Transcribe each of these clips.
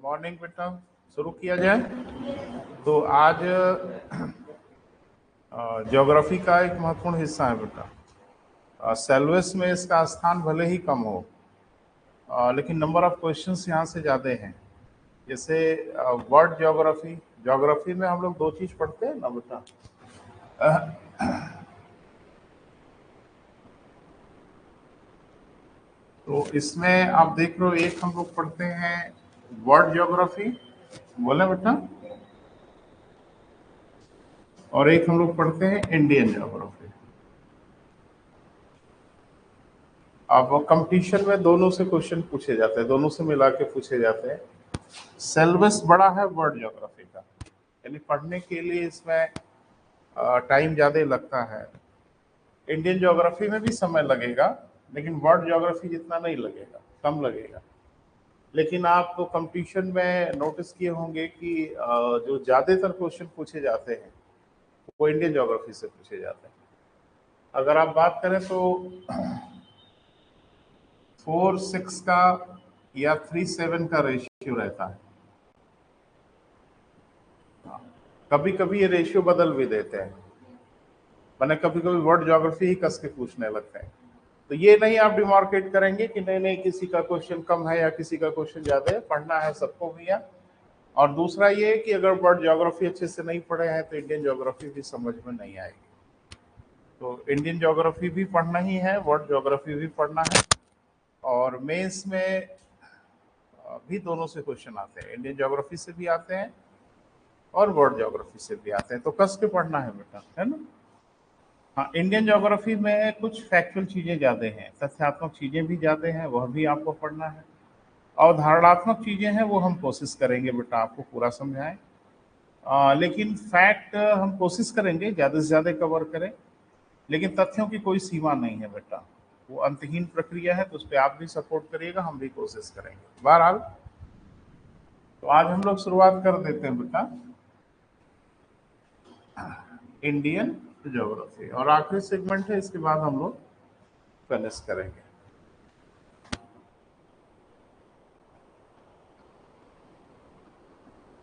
Morning बेटा, शुरू किया जाए। तो आज ज्योग्राफी का एक महत्वपूर्ण हिस्सा है बेटा। सिलेबस में इसका स्थान भले ही कम हो, लेकिन नंबर ऑफ क्वेश्चंस यहाँ से ज़्यादा हैं। जैसे वर्ल्ड ज्योग्राफी, ज्योग्राफी में हम लोग दो चीज़ पढ़ते हैं ना बेटा। तो इसमें आप देख रहे हो, एक हम लोग पढ़ते हैं वर्ल्ड ज्योग्राफी, बोले बेटा, और एक हम लोग पढ़ते हैं इंडियन ज्योग्राफी। अब कंपटीशन में दोनों से क्वेश्चन पूछे जाते हैं, दोनों से मिला के पूछे जाते हैं। सिलेबस बड़ा है वर्ल्ड ज्योग्राफी का, यानी पढ़ने के लिए इसमें टाइम ज़्यादा लगता है। इंडियन ज्योग्राफी में भी समय लगेगा, लेकिन वर्ल्ड ज्योग्राफी जितना नहीं लगेगा, कम लगेगा। लेकिन आप तो कंपटीशन में नोटिस किए होंगे कि जो ज़्यादातर क्वेश्चन पूछे जाते हैं वो इंडियन ज्योग्राफी से पूछे जाते हैं। अगर आप बात करें तो 4:6 का या 3:7 का रेशियो रहता है। कभी कभी ये रेशियो बदल भी देते हैं, मैंने कभी कभी वर्ल्ड ज्योग्राफी ही कस के पूछने लगते हैं। तो ये नहीं आप डिमार्केट करेंगे कि नहीं नहीं किसी का क्वेश्चन कम है या किसी का क्वेश्चन ज्यादा है, पढ़ना है सबको भैया। और दूसरा ये कि अगर वर्ल्ड ज्योग्राफी अच्छे से नहीं पढ़े हैं तो इंडियन ज्योग्राफी भी समझ में नहीं आएगी। तो इंडियन ज्योग्राफी भी पढ़ना ही है, वर्ल्ड ज्योग्राफी भी पढ़ना है। और मेंस में भी दोनों से क्वेश्चन आते हैं, इंडियन ज्योग्राफी से भी आते हैं और वर्ल्ड ज्योग्राफी से भी आते हैं। तो कस के पढ़ना है बेटा, है ना। हाँ, इंडियन ज्योग्राफी में कुछ फैक्चुअल चीज़ें ज़्यादा हैं, तथ्यात्मक चीज़ें भी ज़्यादा हैं, वह भी आपको पढ़ना है। अवधारणात्मक चीज़ें हैं वो हम कोशिश करेंगे बेटा आपको पूरा समझाएं। लेकिन फैक्ट हम कोशिश करेंगे ज़्यादा से ज़्यादा कवर करें, लेकिन तथ्यों की कोई सीमा नहीं है बेटा। वो अंतहीन प्रक्रिया है, तो उस पर आप भी सपोर्ट करिएगा, हम भी कोशिश करेंगे। बहरहाल तो आज हम लोग शुरुआत कर देते हैं बेटा इंडियन ज्योग्राफी, और आखिरी सेगमेंट है, इसके बाद हम लोग फिनिश करेंगे।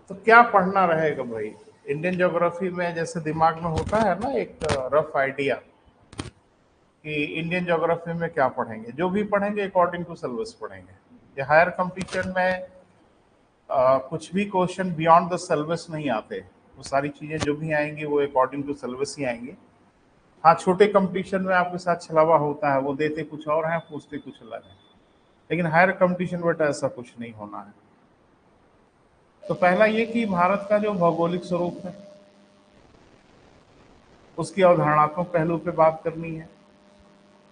तो क्या पढ़ना रहेगा भाई इंडियन ज्योग्राफी में? जैसे दिमाग में होता है ना एक रफ आइडिया कि इंडियन ज्योग्राफी में क्या पढ़ेंगे, जो भी पढ़ेंगे अकॉर्डिंग टू सिलेबस पढ़ेंगे। ये हायर कंपटीशन में कुछ भी क्वेश्चन बियॉन्ड द सिलेबस नहीं आते, वो सारी चीज़ें जो भी आएंगी वो अकॉर्डिंग टू सिलेबस ही आएंगी। हाँ, छोटे कंपटीशन में आपके साथ छलावा होता है, वो देते कुछ और हैं, पूछते कुछ अलग है। लेकिन हायर कंपटीशन बेटा ऐसा कुछ नहीं होना है। तो पहला ये कि भारत का जो भौगोलिक स्वरूप है उसकी अवधारणात्मक पहलू पे बात करनी है,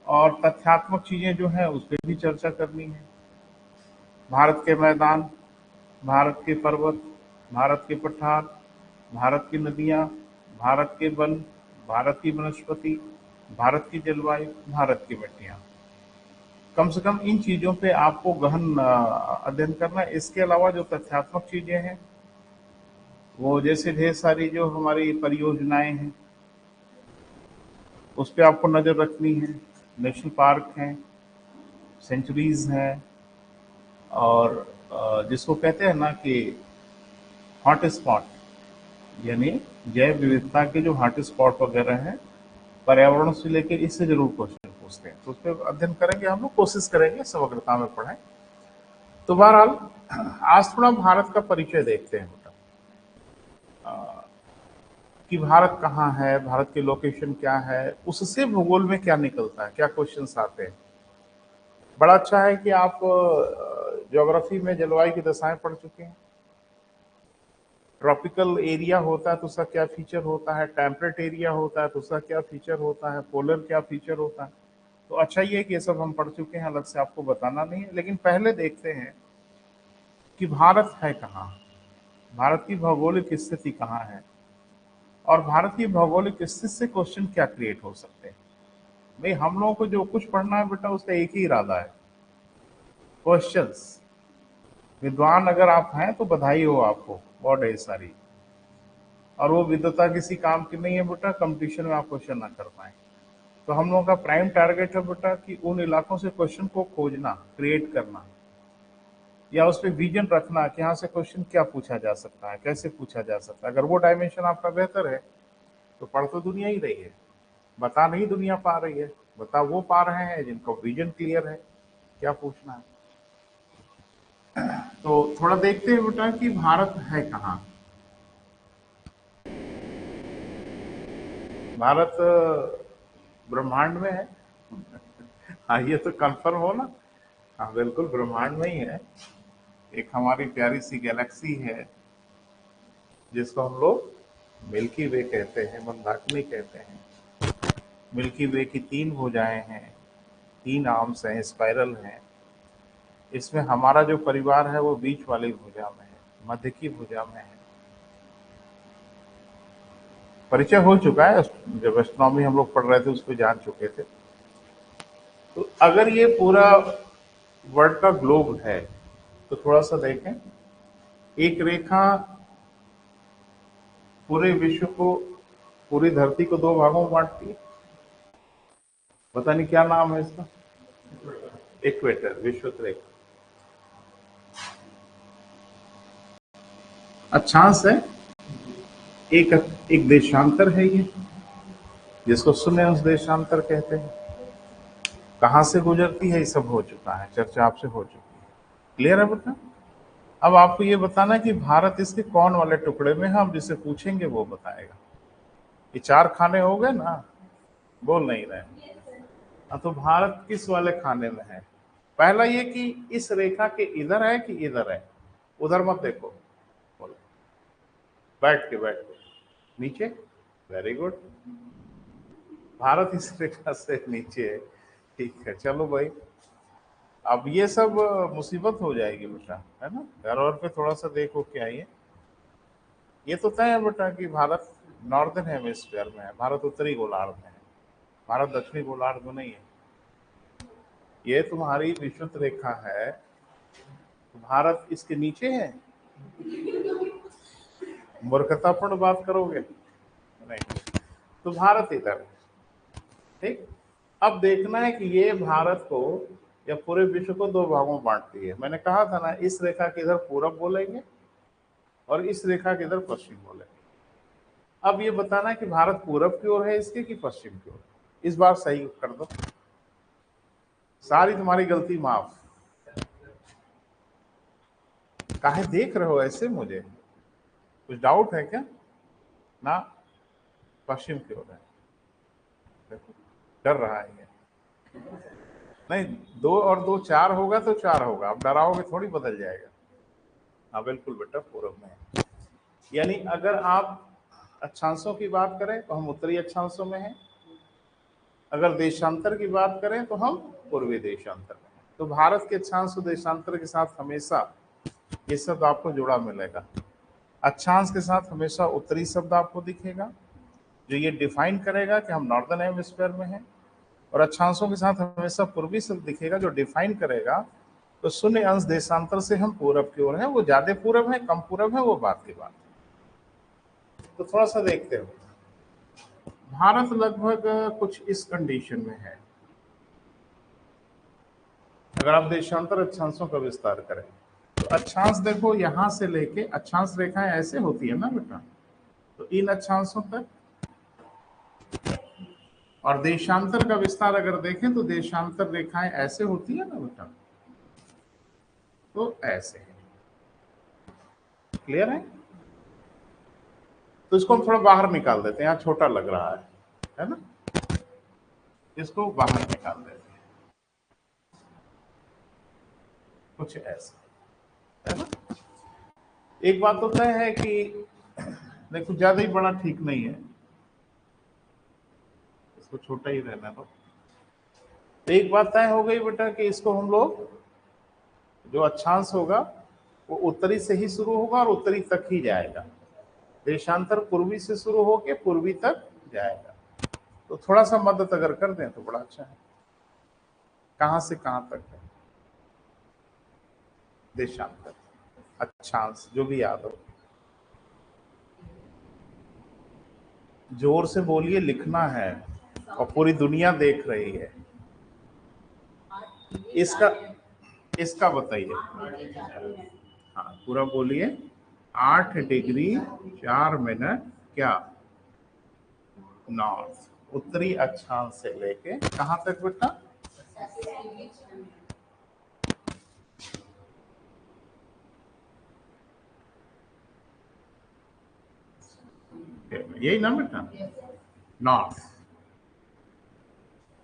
और तथ्यात्मक चीज़ें जो है उस पर भी चर्चा करनी है। भारत के मैदान, भारत के पर्वत, भारत के पठार, भारत की नदियाँ, भारत के वन, भारत की वनस्पति, भारत की जलवायु, भारत की मिट्टियाँ, कम से कम इन चीज़ों पे आपको गहन अध्ययन करना है। इसके अलावा जो तथ्यात्मक चीज़ें हैं वो जैसे ढेर सारी जो हमारी परियोजनाएं हैं उस पर आपको नज़र रखनी है। नेशनल पार्क हैं, सेंचुरीज हैं, और जिसको कहते हैं ना कि हॉट स्पॉट, यानी जैव विविधता के जो हॉट स्पॉट वगैरह हैं, पर्यावरण से लेकर इससे जरूर क्वेश्चन पूछते हैं, तो उस पर अध्ययन करेंगे हम लोग, कोशिश करेंगे समग्रता में पढ़ें। तो बहरहाल आज थोड़ा भारत का परिचय देखते हैं बेटा, कि भारत कहाँ है, भारत की लोकेशन क्या है, उससे भूगोल में क्या निकलता है, क्या क्वेश्चंस आते हैं। बड़ा अच्छा है कि आप ज्योग्राफी में जलवायु की दशाएं पढ़ चुके हैं। ट्रॉपिकल एरिया होता है तो उसका क्या फीचर होता है, टेम्परेट एरिया होता है तो उसका क्या फीचर होता है, पोलर क्या फीचर होता है। तो अच्छा ही है कि ये सब हम पढ़ चुके हैं, अलग से आपको बताना नहीं है। लेकिन पहले देखते हैं कि भारत है कहाँ, भारत की भौगोलिक स्थिति कहाँ है, और भारत की भौगोलिक स्थिति से क्वेश्चन क्या क्रिएट हो सकते हैं। भाई हम लोगों को जो कुछ पढ़ना है बेटा उसका एक ही इरादा है, क्वेश्चंस। विद्वान अगर आप हैं तो बधाई हो आपको, बहुत ढेर सारी। और वो विद्वता किसी काम की नहीं है बेटा, कंपटीशन में आप क्वेश्चन ना कर पाए। तो हम लोगों का प्राइम टारगेट है बेटा कि उन इलाकों से क्वेश्चन को खोजना, क्रिएट करना। या उस पर विजन रखना कि यहाँ से क्वेश्चन क्या पूछा जा सकता है, कैसे पूछा जा सकता है। अगर वो डायमेंशन आपका बेहतर है तो पढ़ तो दुनिया ही रही है, बता नहीं दुनिया पा रही है, बता वो पा रहे हैं जिनका विजन क्लियर है क्या पूछना है। तो थोड़ा देखते हैं बेटा कि भारत है कहाँ। भारत ब्रह्मांड में है। हाँ ये तो कंफर्म हो ना। हाँ बिल्कुल ब्रह्मांड में ही है। एक हमारी प्यारी सी गैलेक्सी है जिसको हम लोग मिल्की वे कहते हैं, मंदाकिनी कहते हैं। मिल्की वे की 3 भुजाएं हैं, 3 आर्म्स हैं, स्पाइरल हैं। इसमें हमारा जो परिवार है वो बीच वाली भुजा में है, मध्य की भुजा में है। परिचय हो चुका है, जब एस्ट्रोनॉमी हम लोग पढ़ रहे थे उस पर जान चुके थे। तो अगर ये पूरा वर्ल्ड का ग्लोब है तो थोड़ा सा देखें, एक रेखा पूरे विश्व को, पूरी धरती को 2 भागों में बांटती है। पता नहीं क्या नाम है इसका, इक्वेटर, विषुवत रेखा। अक्षांश है, एक एक देशांतर है ये, जिसको शून्य अंश देशांतर कहते हैं। कहाँ से गुजरती है ये सब हो चुका है, चर्चा आपसे हो चुकी है। क्लियर है बेटा। अब आपको ये बताना है कि भारत इसके कौन वाले टुकड़े में है, हम जिसे पूछेंगे वो बताएगा। ये 4 खाने हो गए ना, बोल नहीं रहे। हाँ, तो भारत किस वाले खाने में है? पहला ये कि इस रेखा के इधर है कि इधर है, उधर मत देखो, बोलो बैठ के नीचे। वेरी गुड, भारत इस रेखा से नीचे है। ठीक है, चलो भाई। अब ये सब मुसीबत हो जाएगी बेटा, है ना। घर और पे थोड़ा सा देखो क्या ये तो तय है बेटा कि भारत नॉर्दर्न हेमिस्फीयर में है, भारत उत्तरी गोलार्ध में है, भारत दक्षिणी गोलार्ध में नहीं है। ये तुम्हारी विषुवत रेखा है, तो भारत इसके नीचे है। मूर्खतापूर्ण बात करोगे नहीं, तो भारत इधर है। ठीक, अब देखना है कि ये भारत को या पूरे विश्व को 2 भागों में बांटती है। मैंने कहा था ना, इस रेखा के इधर पूरब बोलेंगे और इस रेखा के इधर पश्चिम बोलेंगे। अब ये बताना है कि भारत पूरब की ओर है इसके कि पश्चिम की ओर। इस बार सही कर दो, सारी तुम्हारी गलती माफ। काहे देख रहे हो ऐसे मुझे, कुछ डाउट है क्या? ना, पश्चिम की ओर है। देखो डर रहा है ये। नहीं, 2 और 2 4 होगा तो 4 होगा, अब डराओगे थोड़ी, बदल जाएगा। हाँ बिल्कुल बेटा, पूरब में है। यानी अगर आप अक्षांशों की बात करें तो हम उत्तरी अक्षांशों में हैं, अगर देशांतर की बात करें तो हम पूर्वी देशांतर में हैं। तो भारत के अक्षांश और देशांतर के साथ हमेशा ये शब्द आपको जुड़ा मिलेगा। अक्षांश के साथ हमेशा उत्तरी शब्द आपको दिखेगा जो ये डिफाइन करेगा कि हम नॉर्दर्न हेमिस्फीयर में हैं, और अक्षांशों के साथ हमेशा पूर्वी शब्द दिखेगा जो डिफाइन करेगा तो शून्य अंश देशांतर से हम पूरब की ओर हैं। वो ज्यादा पूरब है कम पूरब है वो बात की बात है। तो थोड़ा सा देखते हो, भारत लगभग कुछ इस कंडीशन में है। अगर आप देशांतर अक्षांशों का विस्तार करें तो अक्षांश देखो, यहां से लेके अक्षांश रेखाएं ऐसे होती है ना बेटा, तो इन अक्षांशों तक। और देशांतर का विस्तार अगर देखें तो देशांतर रेखाएं ऐसे होती है ना बेटा, तो ऐसे है। क्लियर है? तो इसको हम थोड़ा बाहर निकाल देते हैं, यहाँ छोटा लग रहा है ना, इसको बाहर निकाल देते हैं, कुछ ऐसा, है ना। एक बात तो तय है कि देखो ज्यादा ही बड़ा ठीक नहीं है, इसको छोटा ही रहना दो। तो एक बात तय हो गई बेटा कि इसको हम लोग, जो अक्षांश होगा वो उत्तरी से ही शुरू होगा और उत्तरी तक ही जाएगा, देशांतर पूर्वी से शुरू होके पूर्वी तक जाएगा। तो थोड़ा सा मदद अगर कर दें तो बड़ा अच्छा है। कहां से कहां तक है देशांतर, अक्षांश, जो भी याद हो। जोर से बोलिए, लिखना है, और पूरी दुनिया देख रही है। इसका इसका बताइए। हाँ पूरा बोलिए। 8 डिग्री 4 मिनट क्या? नॉर्थ, उत्तरी अक्षांश से लेके कहां तक बेटा? यही ना बेटा, नॉर्थ।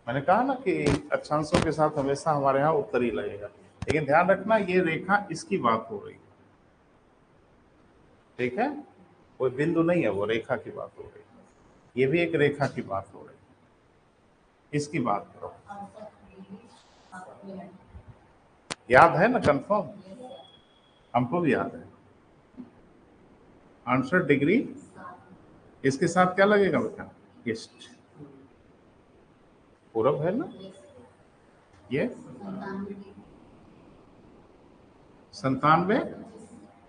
मैंने कहा ना कि अक्षांशों के साथ हमेशा हमारे यहाँ उत्तरी लगेगा, लेकिन ध्यान रखना ये रेखा इसकी बात हो रही है, ठीक है? कोई बिंदु नहीं है, वो रेखा की बात हो रही है। ये भी एक रेखा की बात हो रही है, इसकी बात करो। याद है ना? कंफर्म? हमको भी याद है। 68 डिग्री इसके साथ क्या लगेगा बेटा? ईस्ट। पूरब है ना ये? 97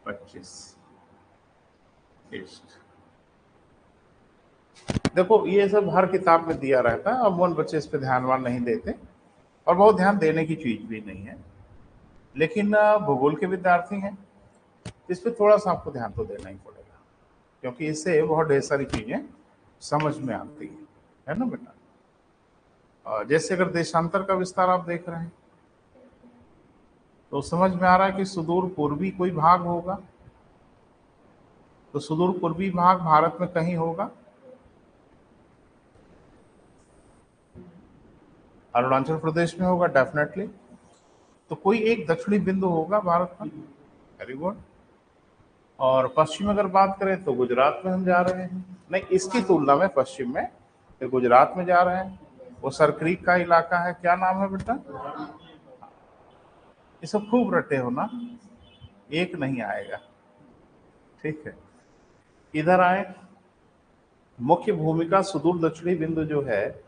25 ईस्ट। देखो ये सब हर किताब में दिया रहता है, अब बच्चे इस पे ध्यानवान नहीं देते, और बहुत ध्यान देने की चीज भी नहीं है, लेकिन भूगोल के विद्यार्थी हैं, इस पे थोड़ा सा आपको ध्यान तो देना ही पड़ेगा, क्योंकि इससे बहुत ढेर सारी चीजें समझ में आती है ना बेटा? जैसे अगर देशांतर का विस्तार आप देख रहे हैं तो समझ में आ रहा है कि सुदूर पूर्वी कोई भाग होगा, तो सुदूर पूर्वी भाग भारत में कहीं होगा, अरुणाचल प्रदेश में होगा डेफिनेटली, तो कोई एक दक्षिणी बिंदु होगा भारत में। Very good. और पश्चिम अगर बात करें तो गुजरात में हम जा रहे हैं, नहीं इसकी तुलना में पश्चिम में फिर गुजरात में जा रहे हैं, वो सरक्रीक का इलाका है, क्या नाम है बेटा? ये सब खूब रटे हो ना, एक नहीं आएगा, ठीक है? इधर आए, मुख्य भूमिका सुदूर दक्षिणी बिंदु जो है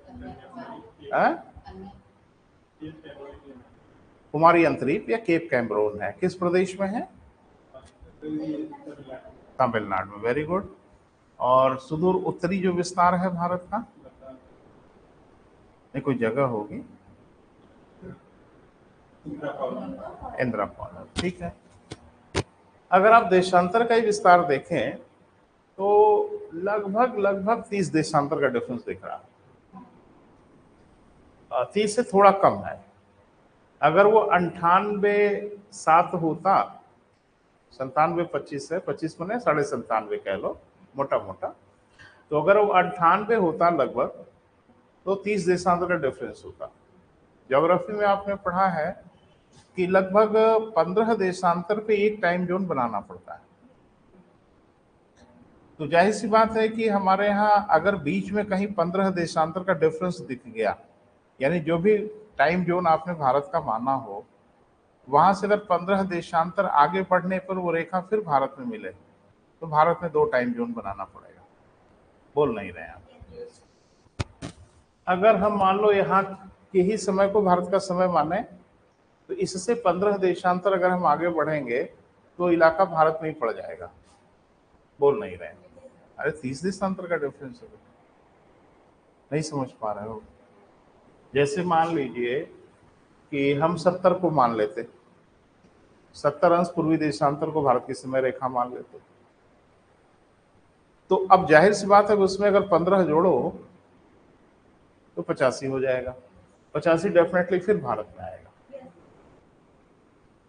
कुमारी अंतरीप या केप कैमरून है, किस प्रदेश में है? तमिलनाडु में। Very good. और सुदूर उत्तरी जो विस्तार है भारत का, ये कोई जगह होगी, इंदिरा कॉलोनी, ठीक है? अगर आप देशांतर का ही विस्तार देखें तो लगभग 30 देशांतर का डिफरेंस दिख रहा है, 30 से थोड़ा कम है। अगर वो 98-7 होता, 97-25 है, 25 मैंने 97.5 कह लो मोटा मोटा, तो अगर वो 98 होता लगभग, तो 30 देशांतर का डिफरेंस होता। ज्योग्राफी में आपने पढ़ा है कि लगभग 15 देशांतर पे एक टाइम जोन बनाना पड़ता है, तो जाहिर सी बात है कि हमारे यहाँ अगर बीच में कहीं 15 देशांतर का डिफरेंस दिख गया, यानी जो भी टाइम जोन आपने भारत का माना हो, वहां से अगर 15 देशांतर आगे बढ़ने पर वो रेखा फिर भारत में मिले, तो भारत में 2 टाइम जोन बनाना पड़ेगा। बोल नहीं रहे आप? अगर हम मान लो यहाँ के ही समय को भारत का समय माने, तो इससे 15 देशांतर अगर हम आगे बढ़ेंगे तो इलाका भारत में ही पड़ जाएगा। बोल नहीं रहे? अरे 30 देशांतर का डिफरेंस है, नहीं समझ पा रहे हो? जैसे मान लीजिए कि हम 70 को मान लेते, 70 अंश पूर्वी देशांतर को भारत की समय रेखा मान लेते, तो अब जाहिर सी बात है कि उसमें अगर 15 जोड़ो तो 85 हो जाएगा, 85 डेफिनेटली फिर भारत में आएगा।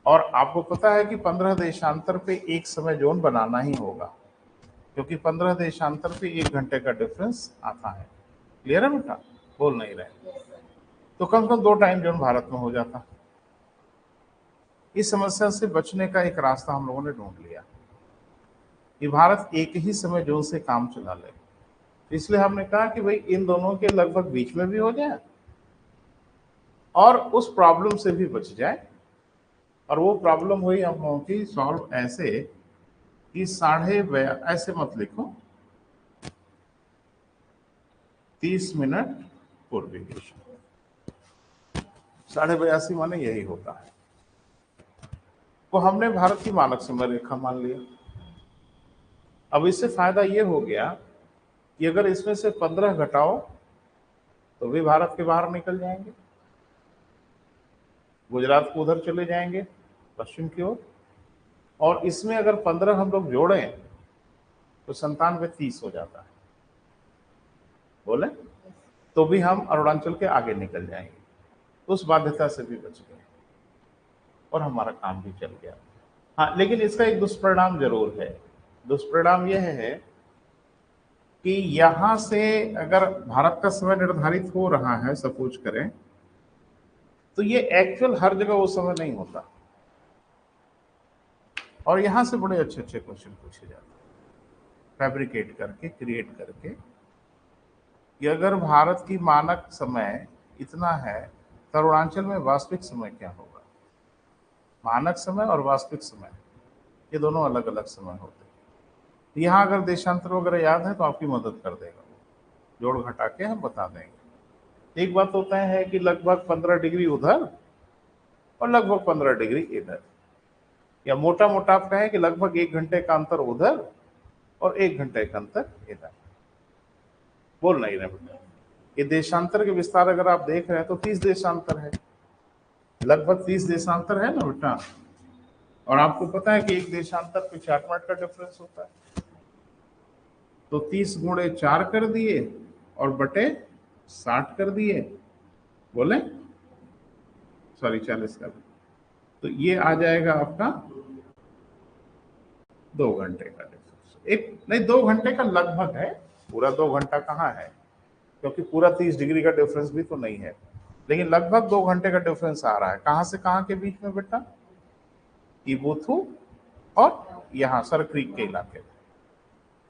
और आपको पता है कि 15 देशांतर पे एक समय जोन बनाना ही होगा, क्योंकि 15 देशांतर पे 1 घंटे का डिफरेंस आता है। क्लियर है बेटा? बोल नहीं रहे? तो कम से कम 2 टाइम जोन भारत में हो जाता। इस समस्या से बचने का एक रास्ता हम लोगों ने ढूंढ लिया कि भारत एक ही समय जोन से काम चला ले, इसलिए हमने कहा कि भाई इन दोनों के लगभग बीच में भी हो जाए और उस प्रॉब्लम से भी बच जाए। और वो प्रॉब्लम हुई हम लोगों की सॉल्व ऐसे कि ऐसे मत लिखो, 30 मिनट पूर्वी दिशा, 82.5 माने यही होता है। तो हमने भारत की मानक समय रेखा मान लिया। अब इससे फायदा ये हो गया कि अगर इसमें से 15 घटाओ तो भी भारत के बाहर निकल जाएंगे। गुजरात को उधर चले जाएंगे पश्चिम की ओर, और इसमें अगर 15 हम लोग जोड़ें तो 97-30 हो जाता है, बोले तो भी हम अरुणाचल के आगे निकल जाएंगे, उस बाध्यता से भी बच गए और हमारा काम भी चल गया। हाँ, लेकिन इसका एक दुष्परिणाम जरूर है। दुष्परिणाम यह है कि यहां से अगर भारत का समय निर्धारित हो रहा है, सपोज करें, तो ये एक्चुअल हर जगह वो समय नहीं होता, और यहां से बड़े अच्छे अच्छे क्वेश्चन पूछे जाते हैं फैब्रिकेट करके, क्रिएट करके, कि अगर भारत की मानक समय इतना है तो अरुणाचल में वास्तविक समय क्या होगा। मानक समय और वास्तविक समय ये दोनों अलग अलग समय होते हैं। यहाँ अगर देशांतर वगैरह याद है तो आपकी मदद कर देगा, जोड़ घटा के हम बता देंगे। एक बात होता है कि लगभग 15 डिग्री उधर और लगभग 15 डिग्री इधर, या मोटा मोटा आप कहें कि लगभग 1 घंटे का अंतर उधर और 1 घंटे का अंतर इधर। बोल नहीं रहे बेटा, ये देशांतर के विस्तार अगर आप देख रहे हैं तो 30 देशांतर है, लगभग 30 देशांतर है ना बेटा। और आपको पता है कि एक देशांतर पे 4 मिनट का डिफरेंस होता है, तो 30 गुणे 4 कर दिए और बटे 60 कर दिए, बोले सॉरी 40 का भी, तो ये आ जाएगा आपका 2 घंटे का डिफरेंस। एक नहीं, 2 घंटे का लगभग है, पूरा 2 घंटा कहाँ है, क्योंकि पूरा 30 डिग्री का डिफरेंस भी तो नहीं है, लेकिन लगभग 2 घंटे का डिफरेंस आ रहा है। कहां से कहां के बीच में बेटा, इबुथु और यहाँ सर क्रीक के इलाके में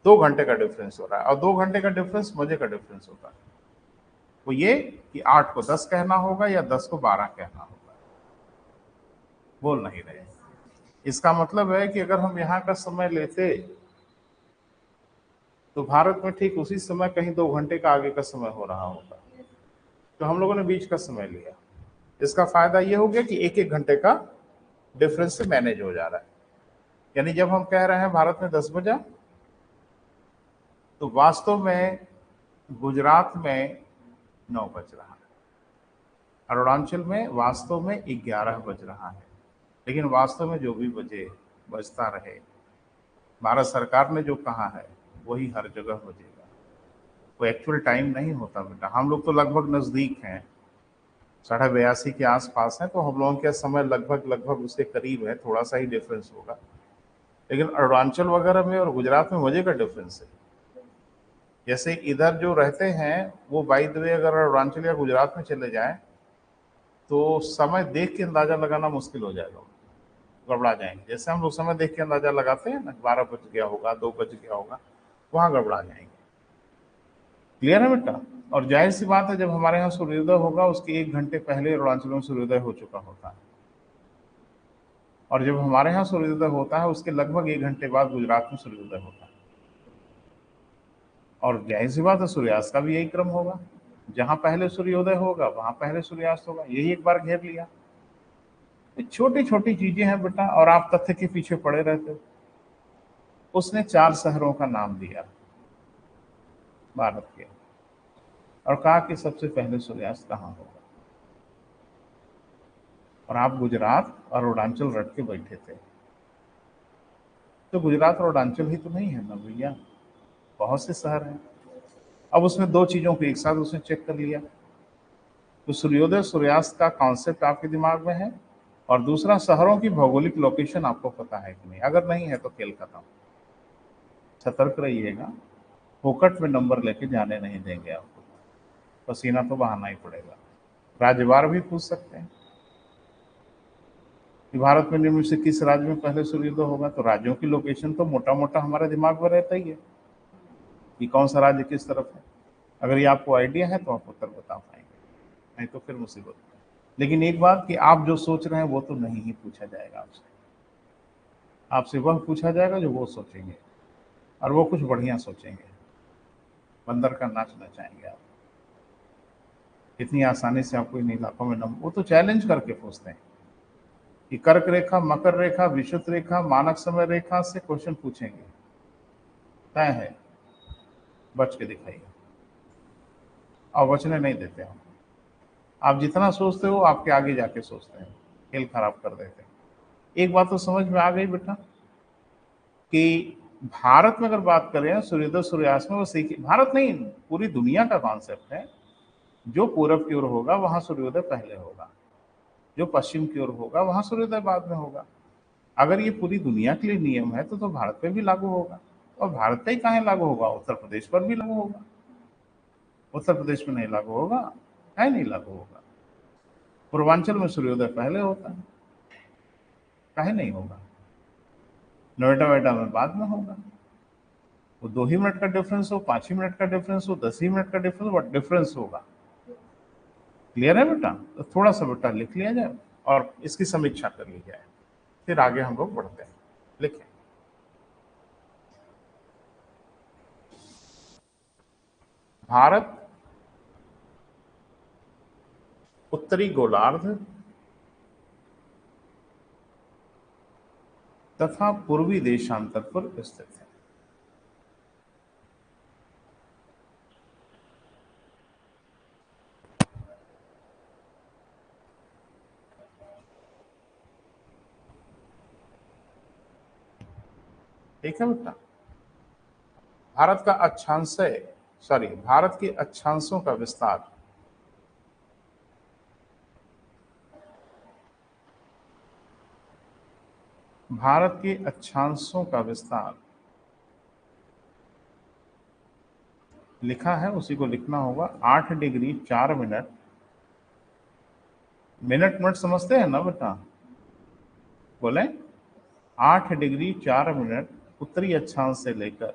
2 घंटे का डिफरेंस हो रहा है। और 2 घंटे का डिफरेंस मजे का डिफरेंस होता है, वो ये कि 8 को 10 कहना होगा या 10 को 12 कहना होगा। बोल नहीं रहे, इसका मतलब है कि अगर हम यहाँ का समय लेते तो भारत में ठीक उसी समय कहीं 2 घंटे का आगे का समय हो रहा होगा, तो हम लोगों ने बीच का समय लिया। इसका फायदा ये हो गया कि 1-1 घंटे का डिफरेंस से मैनेज हो जा रहा है। यानी जब हम कह रहे हैं भारत में 10 बजा, तो वास्तव में गुजरात में 9 बज रहा है, अरुणाचल में वास्तव में 11 बज रहा है, लेकिन वास्तव में जो भी बजे बजता रहे, भारत सरकार ने जो कहा है वही हर जगह बजेगा, वो एक्चुअल टाइम नहीं होता बेटा। हम लोग तो लगभग नज़दीक हैं, 82.5 के आसपास है, तो हम लोगों का समय लगभग लगभग उसके करीब है, थोड़ा सा ही डिफरेंस होगा। लेकिन अरुणाचल वगैरह में और गुजरात में मजे का डिफरेंस है। जैसे इधर जो रहते हैं वो बाय द वे अगर अरुणाचल या गुजरात में चले जाएं तो समय देख के अंदाजा लगाना मुश्किल हो जाएगा, गड़बड़ा जाएंगे। जैसे हम लोग समय देख के अंदाजा लगाते हैं ना, 12 बज गया होगा, 2 बज गया होगा, वहां गड़बड़ा जाएंगे। क्लियर है बेटा। और जाहिर सी बात है, जब हमारे यहाँ सूर्योदय होगा उसके 1 घंटे पहले अरुणाचल में सूर्योदय हो चुका होता है, और जब हमारे यहाँ सूर्योदय होता है उसके लगभग 1 घंटे बाद गुजरात में सूर्योदय होता है। और जाहिर सी बात है सूर्यास्त का भी यही क्रम होगा, जहां पहले सूर्योदय होगा वहां पहले सूर्यास्त होगा, यही एक बार घेर लिया। छोटी छोटी चीजें हैं बेटा, और आप तथ्य के पीछे पड़े रहते हो। उसने 4 शहरों का नाम दिया भारत के, और कहा कि सबसे पहले सूर्यास्त कहाँ होगा, और आप गुजरात और अरुणाचल रट के बैठे थे। तो गुजरात और अरुणाचल ही तो नहीं है ना भैया, बहुत से शहर हैं। अब उसमें 2 चीजों को एक साथ उसने चेक कर लिया, तो सूर्योदय सूर्यास्त का कॉन्सेप्ट आपके दिमाग में है, और दूसरा शहरों की भौगोलिक लोकेशन आपको पता है कि नहीं। अगर नहीं है तो खेल खत्म, सतर्क रहिएगा, फोकट में नंबर लेके जाने नहीं देंगे आपको, पसीना तो बहाना ही पड़ेगा। राज्यवार भी पूछ सकते हैं कि भारत में निम्न से किस राज्य में पहले सूर्योदय होगा, तो राज्यों की लोकेशन तो मोटा मोटा हमारे दिमाग में रहता ही है कि कौन सा राज्य किस तरफ है। अगर ये आपको आइडिया है तो आप उत्तर बता पाएंगे, नहीं तो फिर मुसीबत है। लेकिन एक बात कि आप जो सोच रहे हैं वो तो नहीं ही पूछा जाएगा आपसे, आपसे वह पूछा जाएगा जो वो सोचेंगे, और वो कुछ बढ़िया सोचेंगे, बंदर का नाच नचाएंगे आप। इतनी आसानी से आपको इन इलाकों में नंबर, वो तो चैलेंज करके पूछते हैं कि कर्क रेखा, मकर रेखा, विषुवत रेखा, मानक समय रेखा से क्वेश्चन पूछेंगे, तय है, बच के दिखाइए। और बचने नहीं देते हम, आप जितना सोचते हो आपके आगे जाके सोचते हैं। खेल खराब कर देते हैं। एक बात तो समझ में आ गई बेटा कि भारत में अगर बात करें सूर्योदय सूर्यास्त में, वो सीखिए, भारत नहीं पूरी दुनिया का कॉन्सेप्ट है, जो पूरब की ओर होगा वहां सूर्योदय पहले होगा, जो पश्चिम की ओर होगा वहां सूर्योदय बाद में होगा। अगर ये पूरी दुनिया के लिए नियम है तो भारत पे भी लागू होगा। और भारत पे ही कहाँ लागू होगा, उत्तर प्रदेश पर भी लागू होगा। उत्तर प्रदेश में नहीं लागू होगा, है नहीं लागू होगा। पूर्वांचल में सूर्योदय पहले होता है, काहे नहीं होगा। नोएडा वेडा में बाद में होगा। वो 2 ही मिनट का डिफरेंस हो, 5 ही मिनट का डिफरेंस हो, 10 ही मिनट का डिफरेंस, वो डिफरेंस होगा। क्लियर है बेटा? तो थोड़ा सा बेटा लिख लिया जाए और इसकी समीक्षा कर ली जाए, फिर आगे हम लोग बढ़ते हैं। लिखें, भारत उत्तरी गोलार्ध तथा पूर्वी देशांतर पर स्थित है। ठीक है बेटा? भारत का अक्षांश, सॉरी, भारत के अक्षांशों का विस्तार भारत के अक्षांशों का विस्तार लिखा है, उसी को लिखना होगा। 8 डिग्री 4 मिनट, मिनट मिनट समझते हैं ना बेटा? बोले 8 डिग्री 4 मिनट उत्तरी अक्षांश से लेकर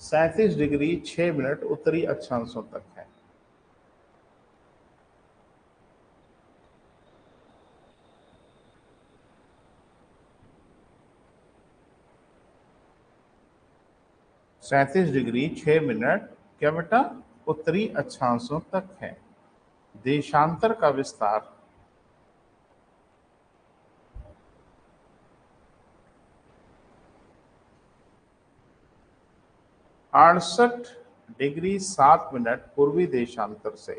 37 डिग्री 6 मिनट उत्तरी अक्षांशों तक है। सैंतीस डिग्री 6 मिनट क्या बेटा? उत्तरी अक्षांशों तक है। देशांतर का विस्तार 68 डिग्री 7 मिनट पूर्वी देशांतर से,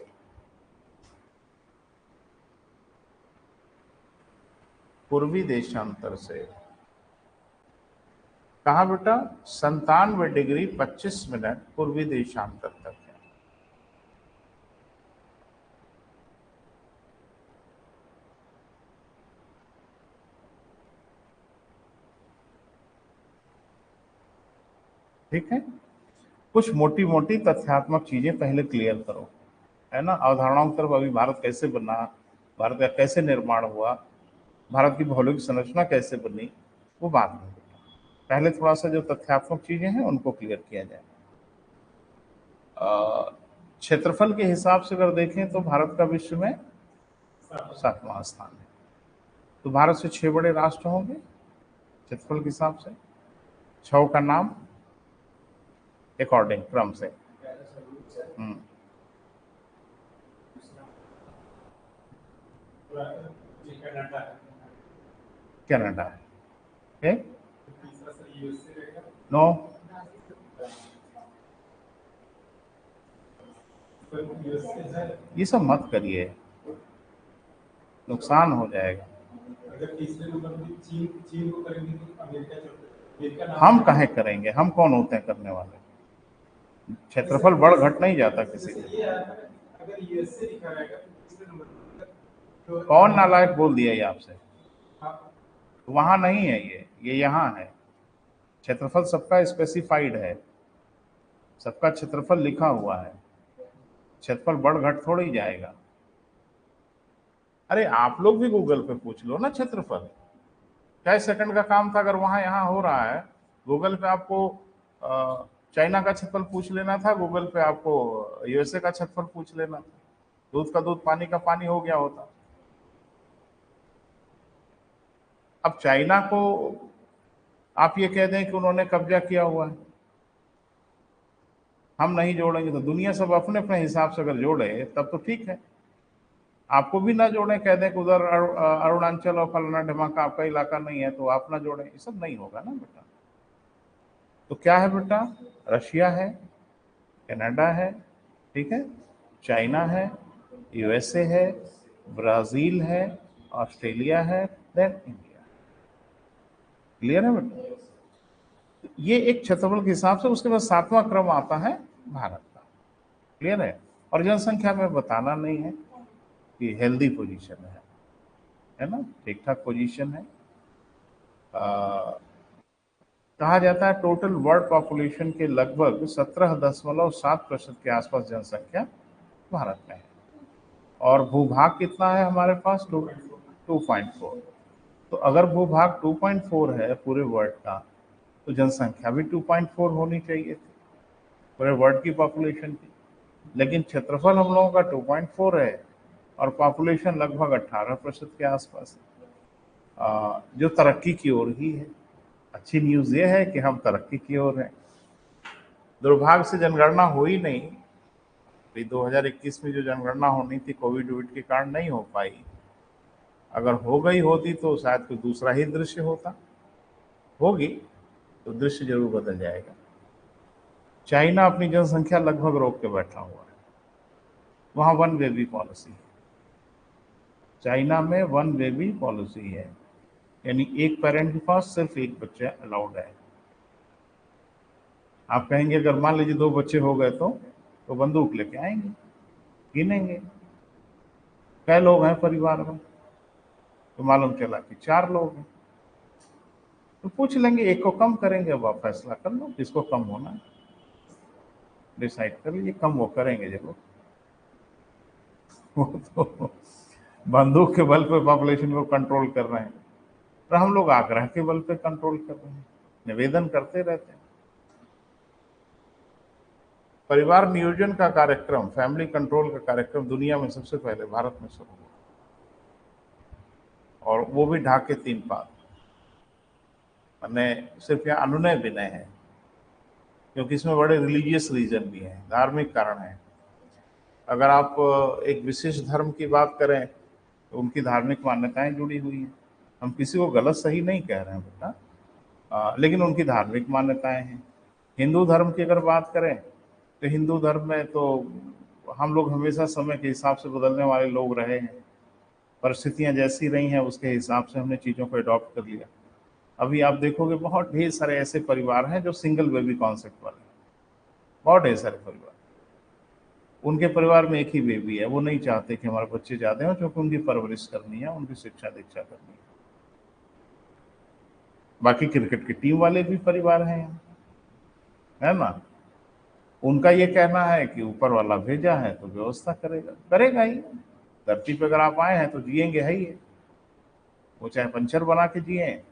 पूर्वी देशांतर से कहा बेटा? 97 डिग्री 25 मिनट पूर्वी देशांतर तक है। ठीक है? कुछ मोटी मोटी तथ्यात्मक चीजें पहले क्लियर करो, है ना? अवधारणाओं की तरफ, अभी भारत कैसे बना, भारत का कैसे निर्माण हुआ, भारत की भौगोलिक संरचना कैसे बनी, वो बाद में। पहले थोड़ा सा जो तथ्यात्मक चीजें हैं उनको क्लियर किया जाए। क्षेत्रफल के हिसाब से अगर देखें तो भारत का विश्व में 7वां स्थान है। तो भारत से 6 बड़े राष्ट्र होंगे क्षेत्रफल के हिसाब से। 6 का नाम अकॉर्डिंग क्रम से। कनाडा है, नो, ये सब मत करिए, नुकसान हो जाएगा। हम काहे करेंगे, हम कौन होते हैं करने वाले? क्षेत्रफल बढ़ घट नहीं जाता किसी को। कौन नालायक बोल दिया ये आपसे? वहां नहीं है, ये यहाँ है। क्षेत्रफल सबका स्पेसिफाइड है, सबका क्षेत्रफल लिखा हुआ है। क्षेत्रफल बढ़ घट थोड़ी जाएगा। अरे आप लोग भी गूगल पे पूछ लो ना क्षेत्रफल, क्या सेकंड का काम था? अगर वहां यहाँ हो रहा है, गूगल पे आपको चाइना का क्षेत्रफल पूछ लेना था, गूगल पे आपको यूएसए का क्षेत्रफल पूछ लेना था, दूध का दूध पानी का पानी हो गया होता। अब चाइना को आप ये कह दें कि उन्होंने कब्जा किया हुआ है, हम नहीं जोड़ेंगे, तो दुनिया सब अपने अपने हिसाब से अगर जोड़े तब तो ठीक है। आपको भी ना जोड़े, कह दें कि उधर अरुणाचल और फलाना ढिमाका आपका इलाका नहीं है तो आप ना जोड़ें, ये सब नहीं होगा ना बेटा। तो क्या है बेटा? रशिया है, कनाडा है, ठीक है, चाइना है, यूएसए है, ब्राजील है, ऑस्ट्रेलिया है, देन इंडिया। क्लियर है बेटा? ये एक क्षेत्रफल के हिसाब से उसके बाद 7वां क्रम आता है भारत का। क्लियर है? और जनसंख्या में बताना नहीं है कि हेल्दी पोजीशन है ना, ठीक ठाक पोजीशन है। कहा जाता है टोटल वर्ल्ड पॉपुलेशन के लगभग 17.7% के आसपास जनसंख्या भारत में है। और भूभाग कितना है हमारे पास? 2.4। तो अगर भूभाग 2.4 है पूरे वर्ल्ड का, तो जनसंख्या भी 2.4 होनी चाहिए थी पूरे वर्ल्ड की पॉपुलेशन की। लेकिन क्षेत्रफल हम लोगों का 2.4 है और पॉपुलेशन लगभग 18% के आसपास है, जो तरक्की की ओर ही है। अच्छी न्यूज़ ये है कि हम तरक्की की ओर हैं। दुर्भाग्य से जनगणना हुई नहीं। 2021 में जो जनगणना होनी थी कोविड के कारण नहीं हो पाई। अगर हो गई होती तो शायद कोई दूसरा ही दृश्य होता। होगी तो दृश्य जरूर बदल जाएगा। चाइना अपनी जनसंख्या लगभग रोक के बैठा हुआ है। वहां वन बेबी पॉलिसी है। चाइना में वन बेबी पॉलिसी है, यानी एक पेरेंट के पास सिर्फ एक बच्चा अलाउड है। आप कहेंगे अगर मान लीजिए 2 बच्चे हो गए तो बंदूक लेके आएंगे, गिनेंगे कै लोग हैं परिवार में, तो मालूम चला कि 4 लोग हैं। तो पूछ लेंगे, एक को कम करेंगे। अब आप फैसला कर लो किसको कम होना है, डिसाइड कर लीजिए। कम वो करेंगे जरूर। वो तो बंदूक के बल पे पॉपुलेशन को कंट्रोल कर रहे हैं, और हम लोग आग्रह के बल पे कंट्रोल कर रहे हैं, निवेदन करते रहते हैं। परिवार नियोजन का कार्यक्रम, फैमिली कंट्रोल का कार्यक्रम दुनिया में सबसे पहले भारत में शुरू हुआ, और वो भी ढाके 3 पात। मैंने सिर्फ यहाँ अनुनय विनय है, क्योंकि इसमें बड़े रिलीजियस रीजन भी हैं, धार्मिक कारण है। अगर आप एक विशेष धर्म की बात करें तो उनकी धार्मिक मान्यताएं जुड़ी हुई हैं। हम किसी को गलत सही नहीं कह रहे हैं बेटा, लेकिन उनकी धार्मिक मान्यताएं हैं। हिंदू धर्म की अगर बात करें तो हिंदू धर्म में तो हम लोग हमेशा समय के हिसाब से बदलने वाले लोग रहे हैं। परिस्थितियां जैसी रही हैं उसके हिसाब से हमने चीज़ों को अडॉप्ट कर लिया। अभी आप देखोगे बहुत ढेर सारे ऐसे परिवार हैं जो सिंगल बेबी कॉन्सेप्ट वाले हैं। बहुत ढेर सारे परिवार, उनके परिवार में एक ही बेबी है। वो नहीं चाहते कि हमारे बच्चे ज़्यादा हों, क्योंकि उनकी परवरिश करनी है, उनकी शिक्षा दीक्षा करनी है। बाकी क्रिकेट की टीम वाले भी परिवार हैं, है ना। उनका ये कहना है कि ऊपर वाला भेजा है तो व्यवस्था करेगा ही। धरती पे अगर आप आए हैं तो जिएंगे है ही है। वो चाहे पंचर बना के जिए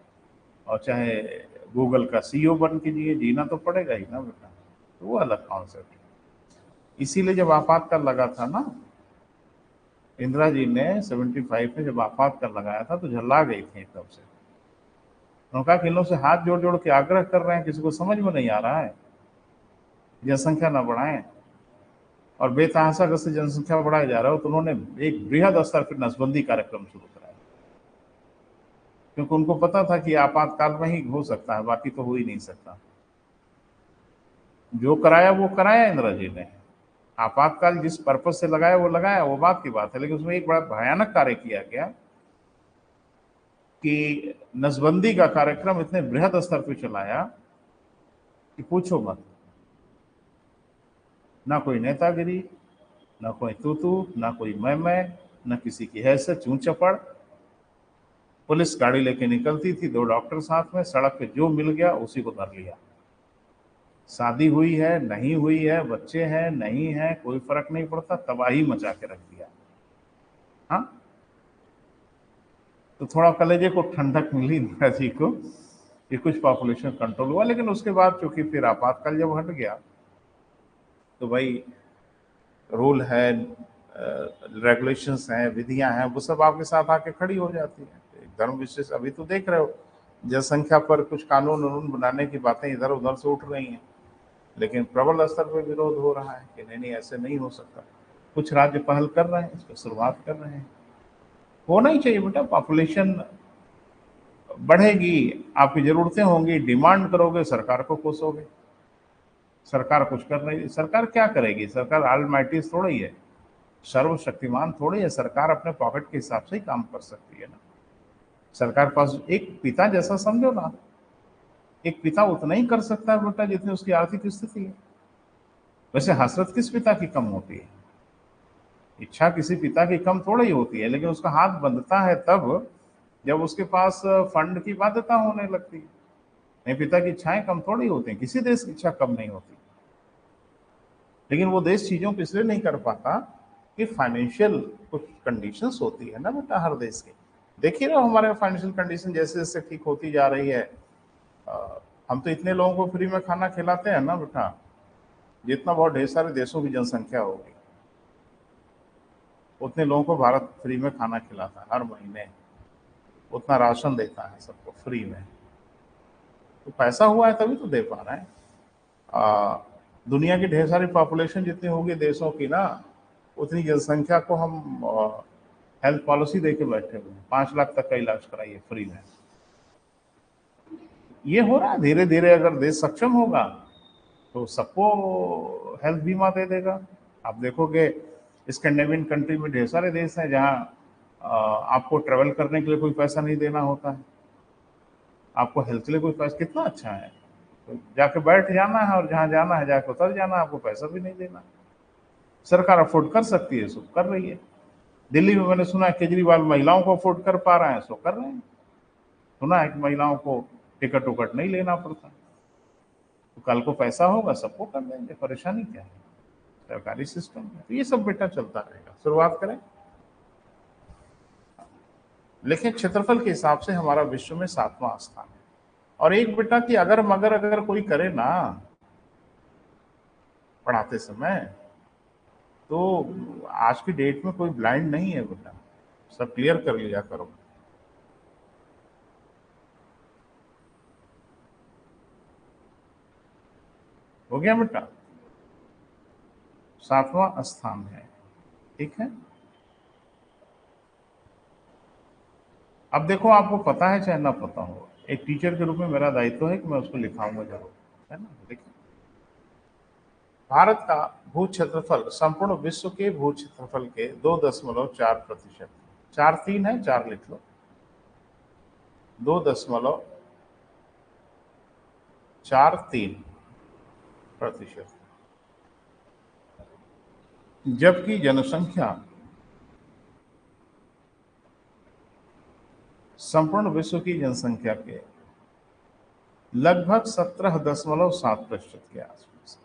और चाहे गूगल का सीईओ बन के जिए, जीना तो पड़ेगा ही ना बेटा। तो वो अलग कॉन्सेप्ट है। इसीलिए जब आपातकाल लगा था ना, इंदिरा जी ने 75 में जब आपातकाल लगाया था तो झल्ला गई थी एकदम से। उन्होंने कहा कि इन लोग से हाथ जोड़ जोड़ के आग्रह कर रहे हैं, किसी को समझ में नहीं आ रहा है, जनसंख्या ना बढ़ाएं और बेतहाशा गति से जनसंख्या बढ़ाया जा रहा हो। तो उन्होंने एक बृहद स्तर पर नसबंदी कार्यक्रम शुरू कराया, क्योंकि उनको पता था कि आपातकाल में ही हो सकता है, बाकी तो हो ही नहीं सकता। जो कराया वो कराया इंदिरा जी ने। आपातकाल जिस पर्पज से लगाया वो लगाया, वो बात की बात है। लेकिन उसमें एक बड़ा भयानक कार्य किया गया कि नसबंदी का कार्यक्रम इतने बृहद स्तर पर चलाया कि पूछो मत। ना कोई नेतागिरी, ना कोई तू, ना कोई मैं, ना किसी की हैसियत चूं चपड़। पुलिस गाड़ी लेके निकलती थी, 2 डॉक्टर साथ में, सड़क पे जो मिल गया उसी को धर लिया। शादी हुई है नहीं हुई है, बच्चे हैं नहीं है, कोई फर्क नहीं पड़ता, तबाही मचा के रख दिया। हाँ, तो थोड़ा कलेजे को ठंडक मिली इंदिरा जी को कि कुछ पॉपुलेशन कंट्रोल हुआ। लेकिन उसके बाद चूंकि फिर आपातकाल जब हट गया तो भाई रूल है, रेगुलेशंस हैं, विधियां हैं, वो सब आपके साथ आके खड़ी हो जाती हैं। एक धर्म विशेष, अभी तो देख रहे हो जनसंख्या पर कुछ कानून वानून बनाने की बातें इधर उधर से उठ रही हैं, लेकिन प्रबल स्तर पर विरोध हो रहा है कि नहीं ऐसे नहीं हो सकता। कुछ राज्य पहल कर रहे हैं, इस पर शुरुआत कर रहे हैं। होना ही चाहिए बेटा। पॉपुलेशन बढ़ेगी, आपकी जरूरतें होंगी, डिमांड करोगे, सरकार को कोसोगे। सरकार कुछ कर रही है, सरकार क्या करेगी? सरकार ऑलमाइटी थोड़ा ही है। सर्वशक्तिमान थोड़ी है, सरकार अपने पॉकेट के हिसाब से ही काम कर सकती है ना। सरकार पास एक पिता जैसा समझो ना, एक पिता उतना ही कर सकता है बेटा जितनी उसकी आर्थिक स्थिति है। वैसे हसरत किस पिता की कम होती है, इच्छा किसी पिता की कम थोड़ी ही होती है, लेकिन उसका हाथ बंधता है तब जब उसके पास फंड की बाध्यता होने लगती है। नहीं, पिता की इच्छाएं कम थोड़ी होती हैं, किसी देश की इच्छा कम नहीं होती, लेकिन वो देश चीजों को इसलिए नहीं कर पाता कि फाइनेंशियल कुछ कंडीशंस होती है ना बेटा हर देश की। देखिए ना हमारे फाइनेंशियल कंडीशन जैसे जैसे ठीक होती जा रही है, हम तो इतने लोगों को फ्री में खाना खिलाते हैं ना बेटा, जितना बहुत ढेर सारे देशों की जनसंख्या होगी उतने लोगों को भारत फ्री में खाना खिलाता है हर महीने, उतना राशन देता है सबको फ्री में। तो पैसा हुआ है तभी तो दे पा रहे हैं। दुनिया की ढेर सारी पॉपुलेशन जितनी होगी देशों की ना, उतनी जनसंख्या को हम हेल्थ पॉलिसी दे के बैठे हुए हैं, 5 लाख तक का इलाज कराइए फ्री में। ये हो रहा है धीरे धीरे, अगर देश सक्षम होगा तो सबको हेल्थ बीमा दे देगा। आप देखोगे स्कैंडिनेवियन कंट्री में ढेर सारे देश हैं जहाँ आपको ट्रेवल करने के लिए कोई पैसा नहीं देना होता है, आपको हेल्थ के लिए कोई पैसा, कितना अच्छा है। तो जाके बैठ जाना है और जहाँ जाना है जाके उतर जाना है, आपको पैसा भी नहीं देना। सरकार अफोर्ड कर सकती है, सब कर रही है। दिल्ली में मैंने सुना है केजरीवाल महिलाओं को अफोर्ड कर पा रहे हैं, सो कर रहे हैं। सुना है कि महिलाओं को टिकट उकट नहीं लेना पड़ता। तो कल को पैसा होगा सबको कर देंगे, परेशानी क्या है, सरकारी सिस्टम है। तो ये सब बेटा चलता रहेगा। शुरुआत करें, लेकिन क्षेत्रफल के हिसाब से हमारा विश्व में 7वां स्थान है। और एक बेटा कि अगर मगर अगर कोई करे ना पढ़ाते समय, तो आज की डेट में कोई ब्लाइंड नहीं है बेटा, सब क्लियर कर लिया करो। हो गया बेटा, 7वां स्थान है, ठीक है। अब देखो आपको पता है चाहे ना पता हो, एक टीचर के रूप में मेरा दायित्व है कि मैं उसको लिखाऊंगा जरूर, है ना। देखिए भारत का भू क्षेत्रफल संपूर्ण विश्व के भू क्षेत्रफल के 2.4%, 4 3 है, 4 लिख लो, 2.43%। जबकि जनसंख्या संपूर्ण विश्व की जनसंख्या के लगभग 17.7% के आसपास।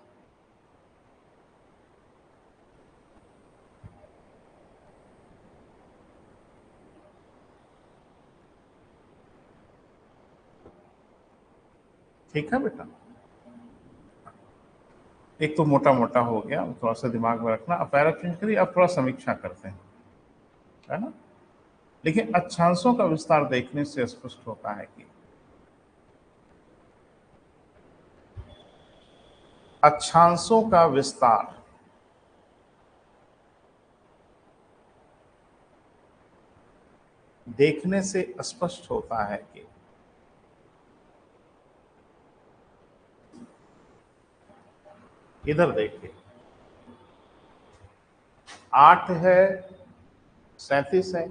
ठीक है बेटा, एक तो मोटा मोटा हो गया, थोड़ा सा दिमाग में रखना। अब पैरा चेंज करिए, अब थोड़ा समीक्षा करते हैं, है ना। लेकिन अक्षांशों का विस्तार देखने से स्पष्ट होता है कि अक्षांशों का विस्तार देखने से स्पष्ट होता है कि इधर देखिए 8 है, 37 है,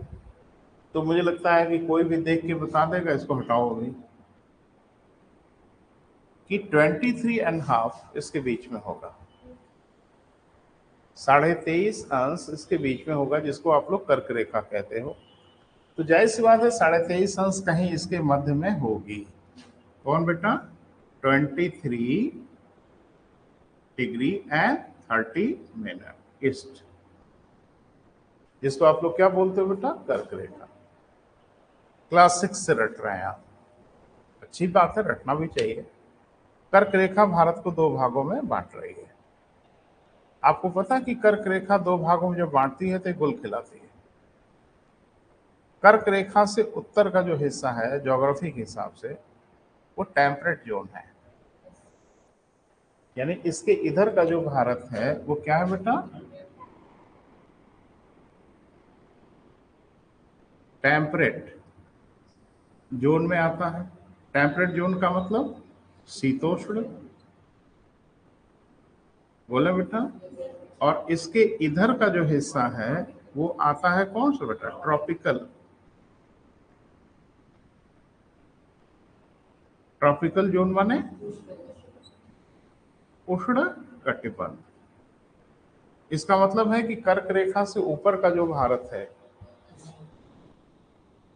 तो मुझे लगता है कि कोई भी देख के बता देगा, इसको हटाओ अभी, कि 23.5 इसके बीच में होगा, 23.5 अंश इसके बीच में होगा, जिसको आप लोग कर्क रेखा कहते हो। तो जाहिर सी बात है 23.5 अंश कहीं इसके मध्य में होगी। कौन बेटा? 23 डिग्री एंड 30 मिनट ईस्ट, जिसको आप लोग क्या बोलते हो बेटा? कर्क रेखा। क्लास 6 से रट रहे हैं आप, अच्छी बात है, रटना भी चाहिए। कर्क रेखा भारत को 2 भागों में बांट रही है। आपको पता कि कर्क रेखा 2 भागों में जब बांटती है तो गोल खिलाती है। कर्क रेखा से उत्तर का जो हिस्सा है ज्योग्राफी के हिसाब से वो टेम्परेट जोन है, यानी इसके इधर का जो भारत है वो क्या है बेटा? टेम्परेट जोन में आता है। टेम्परेट जोन का मतलब शीतोष्ण, बोले बेटा? और इसके इधर का जो हिस्सा है वो आता है कौन सा बेटा, ट्रॉपिकल। ट्रॉपिकल जोन माने उष्ण कटिबंध। इसका मतलब है कि कर्क रेखा से ऊपर का जो भारत है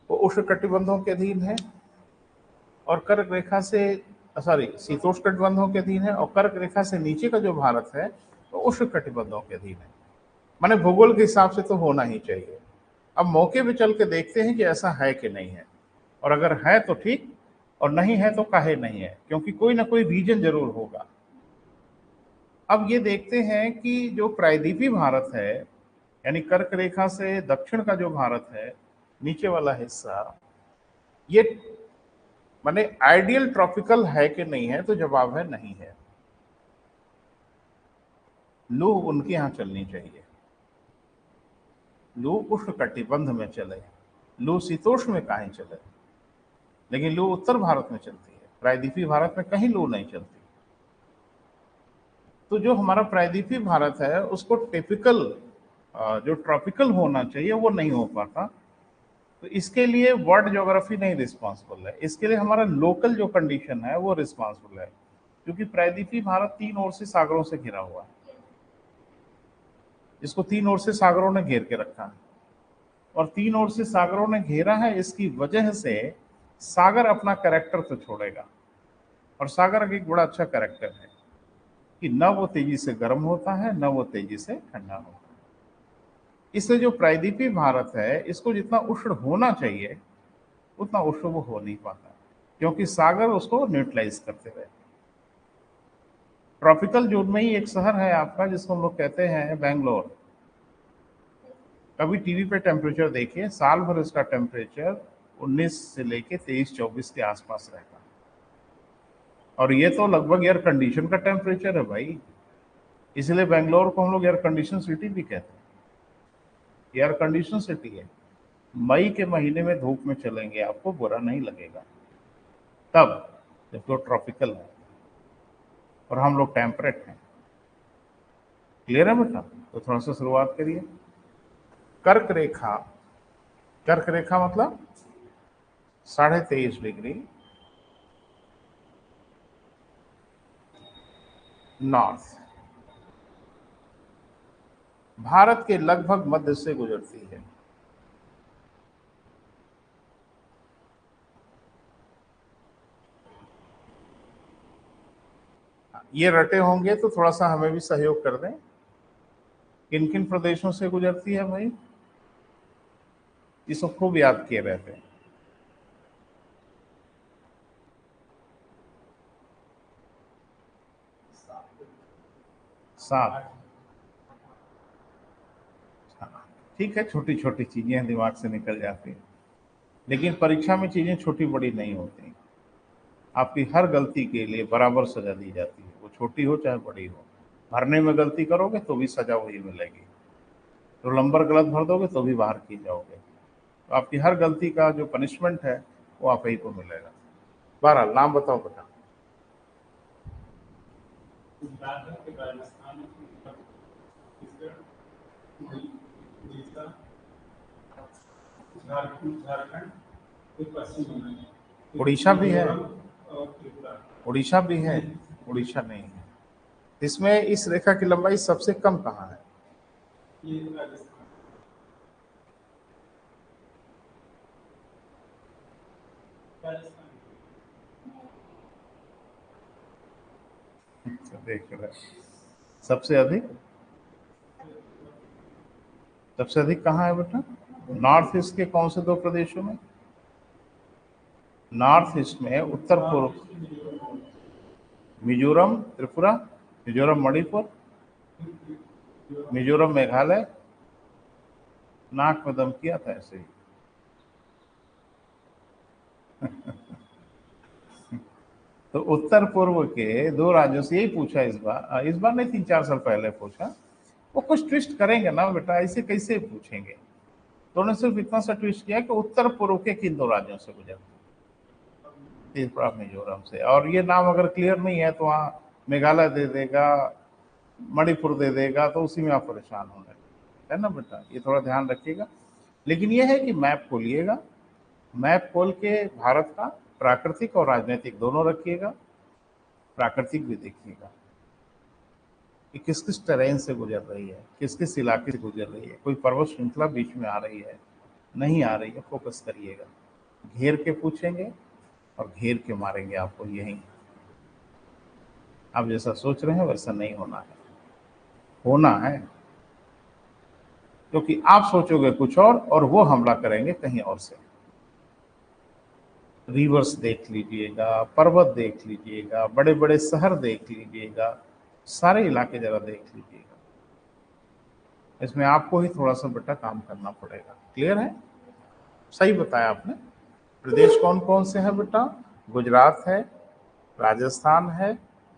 वो उष्ण कटिबंधों के अधीन है, और कर्क रेखा से शीतोष्ण कटिबंधों के अधीन है, और कर्क रेखा से नीचे का जो भारत है वो उष्ण कटिबंधों के अधीन है। माने भूगोल के हिसाब से तो होना ही चाहिए। अब मौके पे चल के देखते हैं कि ऐसा है कि नहीं है, और अगर है तो ठीक, और नहीं है तो काहे नहीं है, क्योंकि कोई ना कोई रीजन जरूर होगा। अब ये देखते हैं कि जो प्रायद्वीपीय भारत है, यानी कर्क रेखा से दक्षिण का जो भारत है, नीचे वाला हिस्सा, ये माने आइडियल ट्रॉपिकल है कि नहीं है, तो जवाब है नहीं है। लू उनके यहां चलनी चाहिए, लू उष्ण कटिबंध में चले, लू शीतोष्ण में काहे चले, लेकिन लू उत्तर भारत में चलती है, प्रायद्वीपीय भारत में कहीं लू नहीं चलती। तो जो हमारा प्रायद्वीपीय भारत है उसको टिपिकल जो ट्रॉपिकल होना चाहिए वो नहीं हो पाता। तो इसके लिए वर्ल्ड ज्योग्राफी नहीं रिस्पॉन्सिबल है, इसके लिए हमारा लोकल जो कंडीशन है वो रिस्पॉन्सिबल है, क्योंकि प्रायद्वीपीय भारत तीन ओर से सागरों से घिरा हुआ है, इसको तीन ओर से सागरों ने घेर के रखा है, और तीन ओर से सागरों ने घेरा है, इसकी वजह से सागर अपना कैरेक्टर तो छोड़ेगा। और सागर का एक बड़ा अच्छा कैरेक्टर है कि न वो तेजी से गर्म होता है, न वो तेजी से ठंडा होता है। इसलिए जो प्रायद्वीपीय भारत है इसको जितना उष्ण होना चाहिए उतना उष्ण वो हो नहीं पाता, क्योंकि सागर उसको न्यूट्रलाइज करते रहे। ट्रॉपिकल जोन में ही एक शहर है आपका जिसको हम लोग कहते हैं बेंगलोर। कभी टीवी पे टेम्परेचर देखिए, साल भर इसका टेम्परेचर 19 से लेके 23-24 के आसपास रहता है, और ये तो लगभग एयर कंडीशन का टेम्परेचर है भाई। इसलिए बेंगलोर को हम लोग एयर कंडीशन सिटी भी कहते हैं, एयर कंडीशन सिटी है। मई के महीने में धूप में चलेंगे आपको बुरा नहीं लगेगा, तब जब तो ट्रॉपिकल है और हम लोग टेम्परेट हैं। क्लियर है बेटा? तो थोड़ा सा शुरुआत करिए। कर्क रेखा, कर्क रेखा मतलब 23.5 डिग्री नॉर्थ, भारत के लगभग मध्य से गुजरती है। ये रटे होंगे तो थोड़ा सा हमें भी सहयोग कर दें। किन किन प्रदेशों से गुजरती है भाई, इसको खूब याद किए रहते हैं। सात, ठीक है, छोटी छोटी चीजें दिमाग से निकल जाती हैं, लेकिन परीक्षा में चीजें छोटी बड़ी नहीं होती। आपकी हर गलती के लिए बराबर सजा दी जाती है, वो छोटी हो चाहे बड़ी हो। भरने में गलती करोगे तो भी सजा वही मिलेगी, तो नंबर गलत भर दोगे तो भी बाहर की जाओगे। तो आपकी हर गलती का जो पनिशमेंट है वो आप ही को मिलेगा। बहरहाल नाम बताओ बेटा। उड़ीसा भी है, उड़ीसा भी है, उड़ीसा नहीं है। इसमें इस रेखा की लंबाई सबसे कम कहाँ है? देख रहे, सबसे अधिक, सबसे अधिक कहाँ है बेटा? नॉर्थ ईस्ट के कौन से दो प्रदेशों में? नॉर्थ ईस्ट में उत्तर पूर्व, मिजोरम त्रिपुरा, मिजोरम मणिपुर, मिजोरम मेघालय। नाक में दम किया था ऐसे ही। तो उत्तर पूर्व के दो राज्यों से यही पूछा इस बार नहीं, 3-4 साल पहले पूछा। वो कुछ ट्विस्ट करेंगे ना बेटा, ऐसे कैसे पूछेंगे? तो उन्होंने सिर्फ इतना सा ट्विस्ट किया कि उत्तर पूर्व के किन दो राज्यों से गुजरते, त्रिपुरा मिजोरम से। और ये नाम अगर क्लियर नहीं है तो वहाँ मेघालय दे देगा, मणिपुर दे देगा तो उसी में आप परेशान होने लगेंगे, है ना बेटा। ये थोड़ा ध्यान रखिएगा। लेकिन ये है कि मैप खोलिएगा, मैप खोल के भारत का प्राकृतिक और राजनीतिक दोनों रखिएगा। प्राकृतिक भी देखिएगा कि किस किस टेरेन से गुजर रही है, किस किस इलाके से गुजर रही है, कोई पर्वत श्रृंखला बीच में आ रही है, नहीं आ रही है, फोकस करिएगा। घेर के पूछेंगे और घेर के मारेंगे आपको। यही आप जैसा सोच रहे हैं वैसा नहीं होना है, होना है, क्योंकि आप सोचोगे कुछ और वो हमला करेंगे कहीं और से। रिवर्स देख लीजिएगा, पर्वत देख लीजिएगा, बड़े बड़े शहर देख लीजिएगा, सारे इलाके जरा देख लीजिएगा। इसमें आपको ही थोड़ा सा बेटा काम करना पड़ेगा। क्लियर है? सही बताया आपने। प्रदेश कौन कौन से हैं बेटा? गुजरात है, राजस्थान है,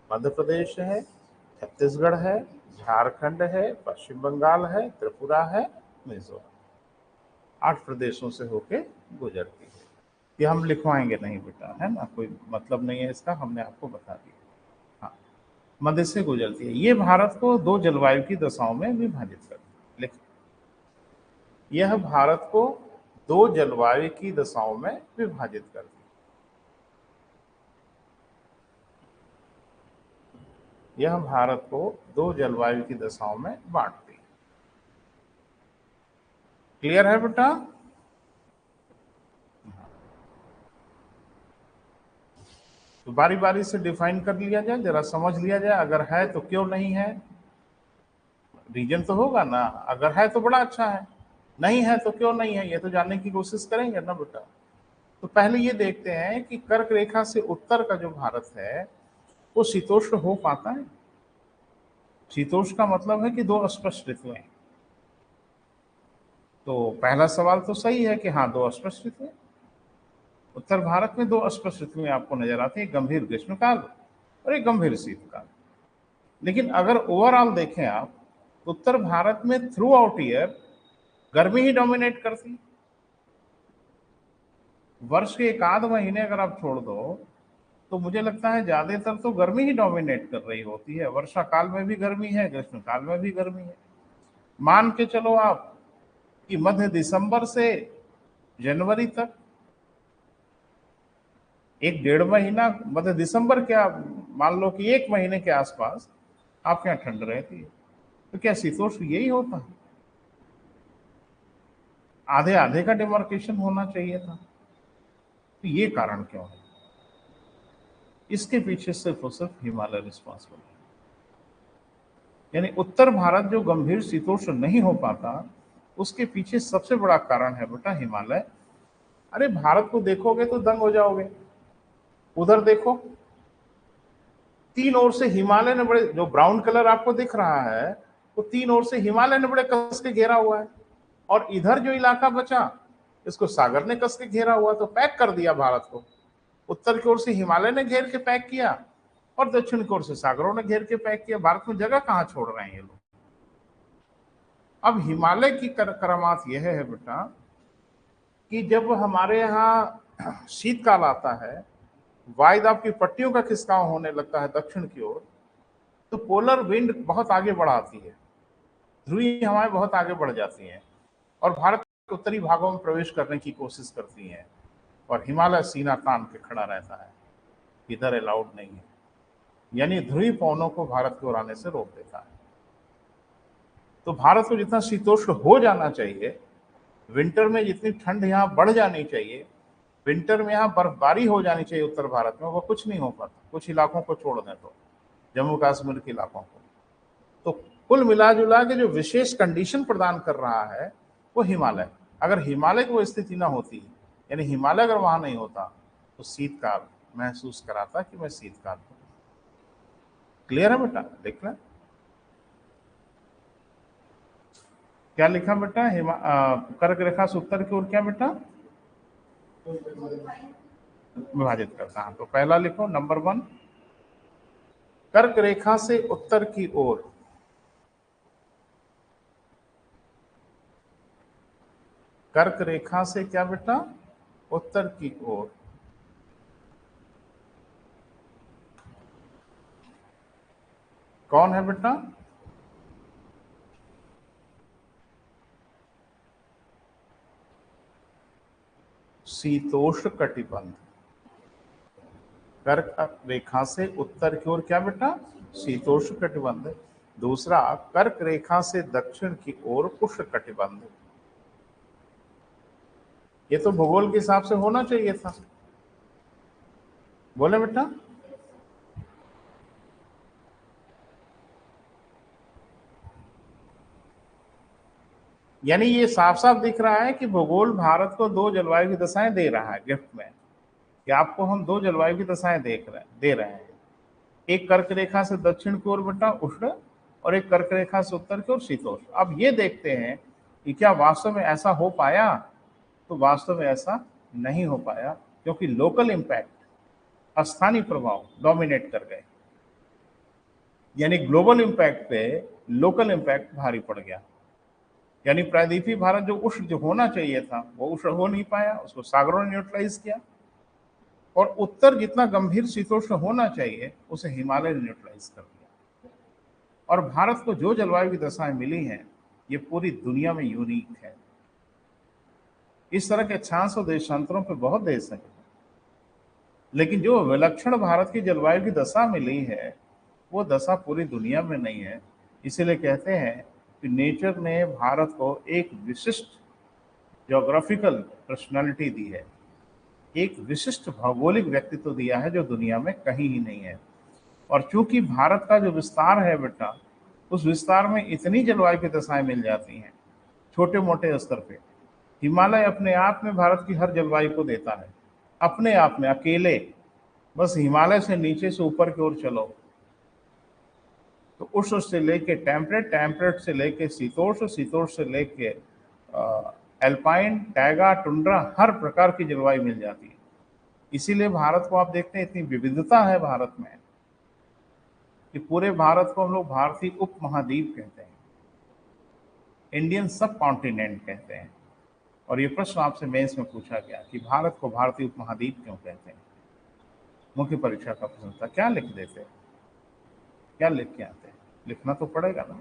मध्य प्रदेश है, छत्तीसगढ़ है, झारखंड है, पश्चिम बंगाल है, त्रिपुरा है, मिजोरम। 8 प्रदेशों से होके गुजरती है। ये हम लिखवाएंगे नहीं बेटा, है ना, कोई मतलब नहीं है इसका, हमने आपको बता दिया। हाँ, मध्य से गुजरती है। ये भारत को 2 जलवायु की दशाओं में विभाजित करती है। लिख, यह भारत को 2 जलवायु की दशाओं में विभाजित करती है। यह भारत को 2 जलवायु की दशाओं में बांटती है। क्लियर है बेटा? तो बारी बारी से डिफाइन कर लिया जाए, जरा समझ लिया जाए। अगर है तो क्यों नहीं है, रीजन तो होगा ना। अगर है तो बड़ा अच्छा है, नहीं है तो क्यों नहीं है, ये तो जानने की कोशिश करेंगे ना बेटा। तो पहले ये देखते हैं कि कर्क रेखा से उत्तर का जो भारत है वो शीतोष्ण हो पाता है। शीतोष्ण का मतलब है कि 2 अस्पष्ट ऋतुएं। तो पहला सवाल तो सही है कि हाँ 2 अस्पष्ट ऋतुएं। उत्तर भारत में 2 अस्पष्ट ऋतुएं आपको नजर आती है, गंभीर ग्रीष्मकाल और एक गंभीर शीतकाल। लेकिन अगर ओवरऑल देखें आप, उत्तर भारत में थ्रू आउट ईयर गर्मी ही डोमिनेट करती है। वर्ष के 1 आध महीने अगर आप छोड़ दो तो मुझे लगता है ज्यादातर तो गर्मी ही डोमिनेट कर रही होती है। वर्षा काल में भी गर्मी है, ग्रीष्म काल में भी गर्मी है। मान के चलो आप कि मध्य दिसंबर से जनवरी तक 1 डेढ़ महीना, मध्य दिसंबर क्या, मान लो कि 1 महीने के आसपास आपके यहाँ ठंड रहती है। तो क्या शीतोष्ण यही होता है? आधे आधे का डिमार्केशन होना चाहिए था। तो ये कारण क्यों है? इसके पीछे सिर्फ और सिर्फ हिमालय रिस्पॉन्सिबल है। यानी उत्तर भारत जो गंभीर शीतोष्ण नहीं हो पाता, उसके पीछे सबसे बड़ा कारण है बेटा हिमालय। अरे भारत को देखोगे तो दंग हो जाओगे। उधर देखो, 3 ओर से हिमालय ने बड़े, जो ब्राउन कलर आपको दिख रहा है वो 3 ओर से हिमालय ने बड़े कस के घेरा हुआ है। और इधर जो इलाका बचा इसको सागर ने कस के घेरा हुआ, तो पैक कर दिया भारत को। उत्तर की ओर से हिमालय ने घेर के पैक किया और दक्षिण की ओर से सागरों ने घेर के पैक किया। भारत में जगह कहां छोड़ रहे हैं ये लोग। अब हिमालय की करामात यह है बेटा कि जब हमारे यहाँ शीतकाल आता है, वायुदाब की पट्टियों का खिसकाव होने लगता है दक्षिण की ओर, तो पोलर विंड बहुत आगे बढ़ आती है, ध्रुवीय हवाएं बहुत आगे बढ़ जाती हैं और भारत के उत्तरी भागों में प्रवेश करने की कोशिश करती हैं। और हिमालय सीना तान के खड़ा रहता है, इधर अलाउड नहीं है। यानी ध्रुवीय पवनों को भारत की ओर आने से रोक देता है। तो भारत को जितना शीतोष्ण हो जाना चाहिए, विंटर में जितनी ठंड यहाँ बढ़ जानी चाहिए, विंटर में यहाँ बर्फबारी हो जानी चाहिए उत्तर भारत में, वो कुछ नहीं हो पाता। कुछ इलाकों को छोड़ दें तो, जम्मू कश्मीर के इलाकों को। तो कुल मिला जुला के जो विशेष कंडीशन प्रदान कर रहा है वो हिमालय। अगर हिमालय की वो स्थिति ना होती, यानी हिमालय अगर वहां नहीं होता, तो शीतकाल महसूस कराता कि मैं शीतकाल हूं। क्लियर है बेटा? देख लें क्या लिखा बेटा। कर्क रेखा से उत्तर की ओर क्या बेटा विभाजित करता है। तो पहला लिखो, नंबर 1, कर्क रेखा से उत्तर की ओर कर्क रेखा से क्या बेटा उत्तर की ओर कौन है बेटा? शीतोष्ण कटिबंध। कर्क रेखा से उत्तर की ओर क्या बेटा? शीतोष्ण कटिबंध। दूसरा, कर्क रेखा से दक्षिण की ओर उष्ण कटिबंध। ये तो भूगोल के हिसाब से होना चाहिए था, बोले बेटा? यानी ये साफ साफ दिख रहा है कि भूगोल भारत को दो जलवायु की दशाएं दे रहा है गिफ्ट में, कि आपको हम दो जलवायु की दशाएं दे रहे हैं। एक कर्क रेखा से दक्षिण की ओर बेटा उष्ण, और एक कर्क रेखा से उत्तर की ओर शीतोष्ण। अब ये देखते हैं कि क्या वास्तव में ऐसा हो पाया? तो वास्तव में ऐसा नहीं हो पाया, क्योंकि लोकल इंपैक्ट, स्थानीय प्रभाव डोमिनेट कर गए। यानी ग्लोबल इंपैक्ट पे लोकल इंपैक्ट भारी पड़ गया। यानी प्रायद्वीपीय भारत जो उष्ण जो होना चाहिए था वो उष्ण हो नहीं पाया, उसको सागरों ने न्यूट्रलाइज किया। और उत्तर जितना गंभीर शीतोष्ण होना चाहिए उसे हिमालय ने न्यूट्रलाइज कर दिया। और भारत को जो जलवायु की दशाएं मिली हैं ये पूरी दुनिया में यूनिक है। इस तरह के अच्छांश देशांतरों पे बहुत देश हैं, लेकिन जो विलक्षण भारत की जलवायु की दशा मिली है वो दशा पूरी दुनिया में नहीं है। इसीलिए कहते हैं कि नेचर ने भारत को एक विशिष्ट ज्योग्राफिकल पर्सनालिटी दी है, एक विशिष्ट भौगोलिक व्यक्तित्व दिया है जो दुनिया में कहीं ही नहीं है। और चूंकि भारत का जो विस्तार है बेटा, उस विस्तार में इतनी जलवायु की दशाएं मिल जाती हैं छोटे मोटे स्तर पे। हिमालय अपने आप में भारत की हर जलवायु को देता है, अपने आप में अकेले। बस हिमालय से नीचे से ऊपर की ओर चलो तो उष्ण से लेके टेम्परेट, टेम्परेट से लेके शीतोष्ण, शीतोष्ण से लेके एल्पाइन, टैगा, टुंड्रा, हर प्रकार की जलवायु मिल जाती है। इसीलिए भारत को आप देखते हैं इतनी विविधता है भारत में कि पूरे भारत को हम लोग भारतीय उपमहाद्वीप कहते हैं, इंडियन सब कॉन्टिनेंट कहते हैं। और ये प्रश्न आपसे मेंस में पूछा गया कि भारत को भारतीय उपमहाद्वीप क्यों कहते हैं। मुख्य परीक्षा का प्रश्न था, क्या लिख देते, क्या लिख के आते? लिखना तो पड़ेगा ना।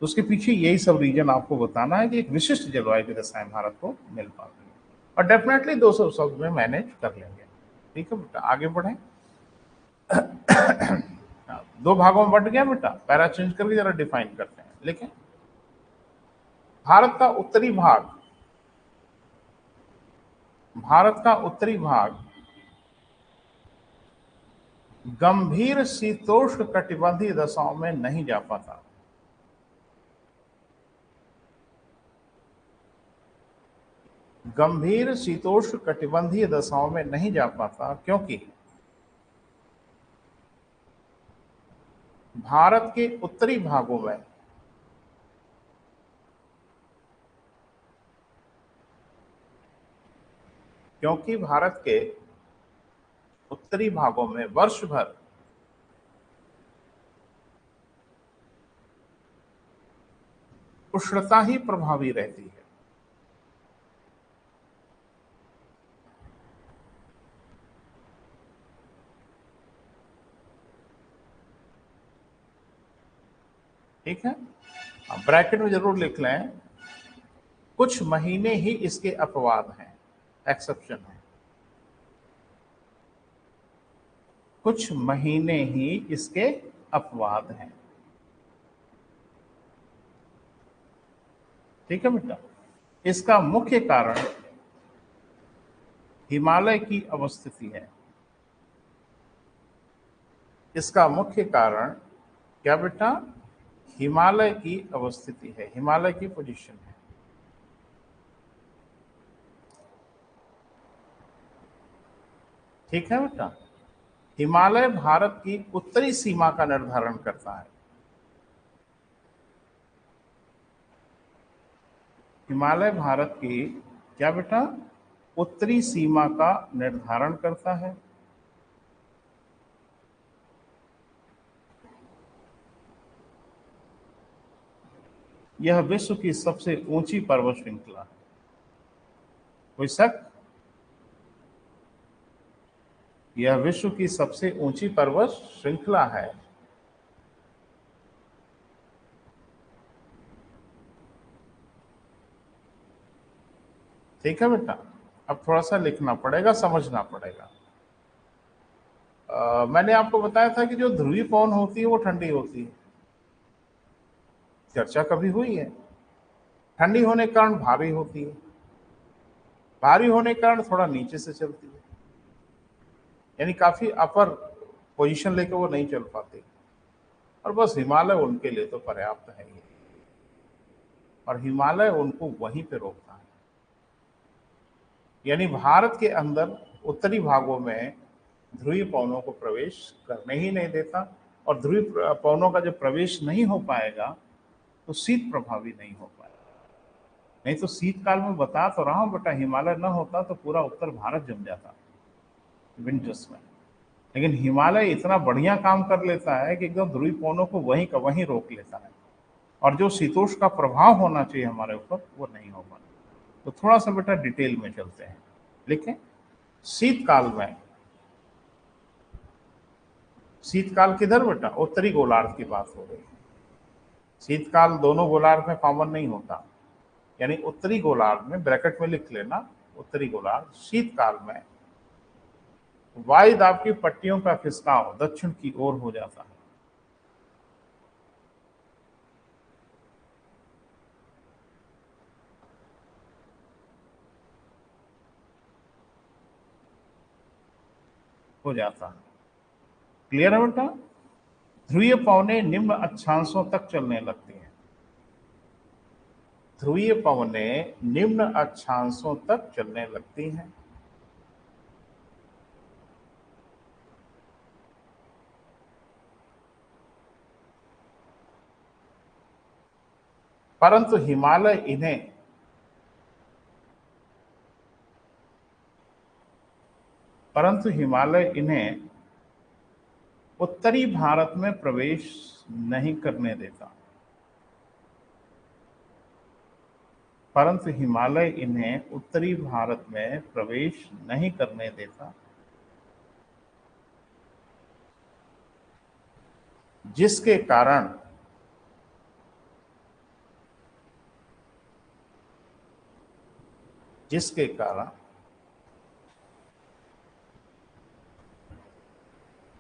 तो उसके पीछे यही सब रीजन आपको बताना है कि एक विशिष्ट जलवायु की दशाएं भारत को मिल पाती है, और डेफिनेटली 200 शब्द में मैनेज कर लेंगे। ठीक है बेटा, आगे बढ़े। दो भागों में बट गया बेटा, पैरा चेंज करके जरा डिफाइन करते हैं। लेकिन भारत का उत्तरी भाग, भारत का उत्तरी भाग गंभीर शीतोष्ण कटिबंधीय दशाओं में नहीं जा पाता। गंभीर शीतोष्ण कटिबंधीय दशाओं में नहीं जा पाता क्योंकि भारत के उत्तरी भागों में भारत के उत्तरी भागों में वर्ष भर उष्णता ही प्रभावी रहती है। ठीक है, ब्रैकेट में जरूर लिख लें, कुछ महीने ही इसके अपवाद हैं, एक्सेप्शन है। कुछ महीने ही इसके अपवाद हैं। ठीक है बेटा, इसका मुख्य कारण हिमालय की अवस्थिति है। इसका मुख्य कारण क्या बेटा? हिमालय की अवस्थिति है, हिमालय की पोजीशन है। ठीक है बेटा, हिमालय भारत की उत्तरी सीमा का निर्धारण करता है। हिमालय भारत की क्या बेटा? उत्तरी सीमा का निर्धारण करता है। यह विश्व की सबसे ऊंची पर्वत श्रृंखला है, कोई शक? यह विश्व की सबसे ऊंची पर्वत श्रृंखला है। ठीक है बेटा, अब थोड़ा सा लिखना पड़ेगा, समझना पड़ेगा। मैंने आपको बताया था कि जो ध्रुवीय पवन होती है वो ठंडी होती है, चर्चा कभी हुई है। ठंडी होने के कारण भारी होती है, भारी होने के कारण थोड़ा नीचे से चलती है, यानी काफी अपर पोजीशन लेकर वो नहीं चल पाती। और बस हिमालय उनके लिए तो पर्याप्त है ही, और हिमालय उनको वहीं पे रोकता है। यानी भारत के अंदर उत्तरी भागों में ध्रुवीय पवनों को प्रवेश करने ही नहीं देता, और ध्रुवीय पवनों का जब प्रवेश नहीं हो पाएगा तो शीत प्रभावी नहीं हो पाएगा। नहीं तो शीतकाल में बता तो रहा हूं बेटा, हिमालय न होता तो पूरा उत्तर भारत जम जाता विंटर्स में। लेकिन हिमालय इतना बढ़िया काम कर लेता है कि एकदम ध्रुवीय पवनों को वहीं का वहीं रोक लेता है, और जो शीतोष्ण का प्रभाव होना चाहिए हमारे ऊपर वो नहीं हो पाता। तो थोड़ा सा बेटा डिटेल में चलते हैं, लिखें। शीतकाल में, शीतकाल किधर बेटा? उत्तरी गोलार्ध की बात हो रही है। शीतकाल दोनों गोलार्ध में कॉमन नहीं होता, यानी उत्तरी गोलार्ध में, ब्रैकेट में लिख लेना, उत्तरी गोलार्ध शीतकाल में वायुदाब की पट्टियों का खिसकाव दक्षिण की ओर हो जाता है। क्लियर है बेटा? ध्रुवीय पवनें निम्न अक्षांशों तक चलने लगती हैं। ध्रुवीय पवनें निम्न अक्षांशों तक चलने लगती हैं। परंतु हिमालय इन्हें उत्तरी भारत में प्रवेश नहीं करने देता। परंतु हिमालय इन्हें उत्तरी भारत में प्रवेश नहीं करने देता, जिसके कारण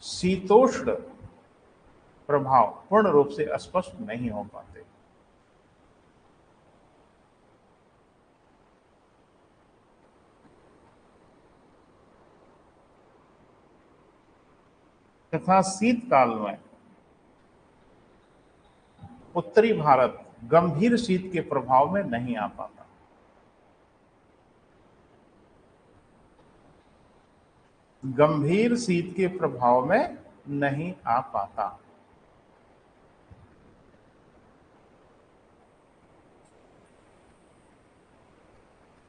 शीतोष्ण प्रभाव पूर्ण रूप से स्पष्ट नहीं हो पाते। तथा शीतकाल में उत्तरी भारत गंभीर शीत के प्रभाव में नहीं आ पाता। गंभीर शीत के प्रभाव में नहीं आ पाता।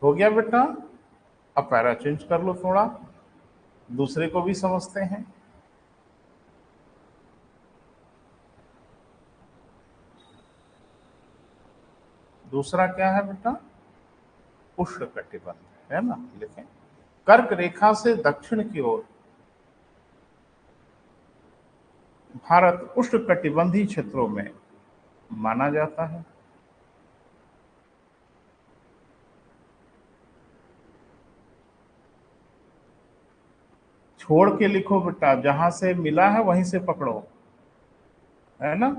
हो गया बेटा? अब पैरा चेंज कर लो, थोड़ा दूसरे को भी समझते हैं। दूसरा क्या है बेटा? उष्णकटिबंध, है ना? लिखें। कर्क रेखा से दक्षिण की ओर भारत उष्णकटिबंधीय क्षेत्रों में माना जाता है। छोड़ के लिखो बेटा, जहां से मिला है वहीं से पकड़ो, है ना?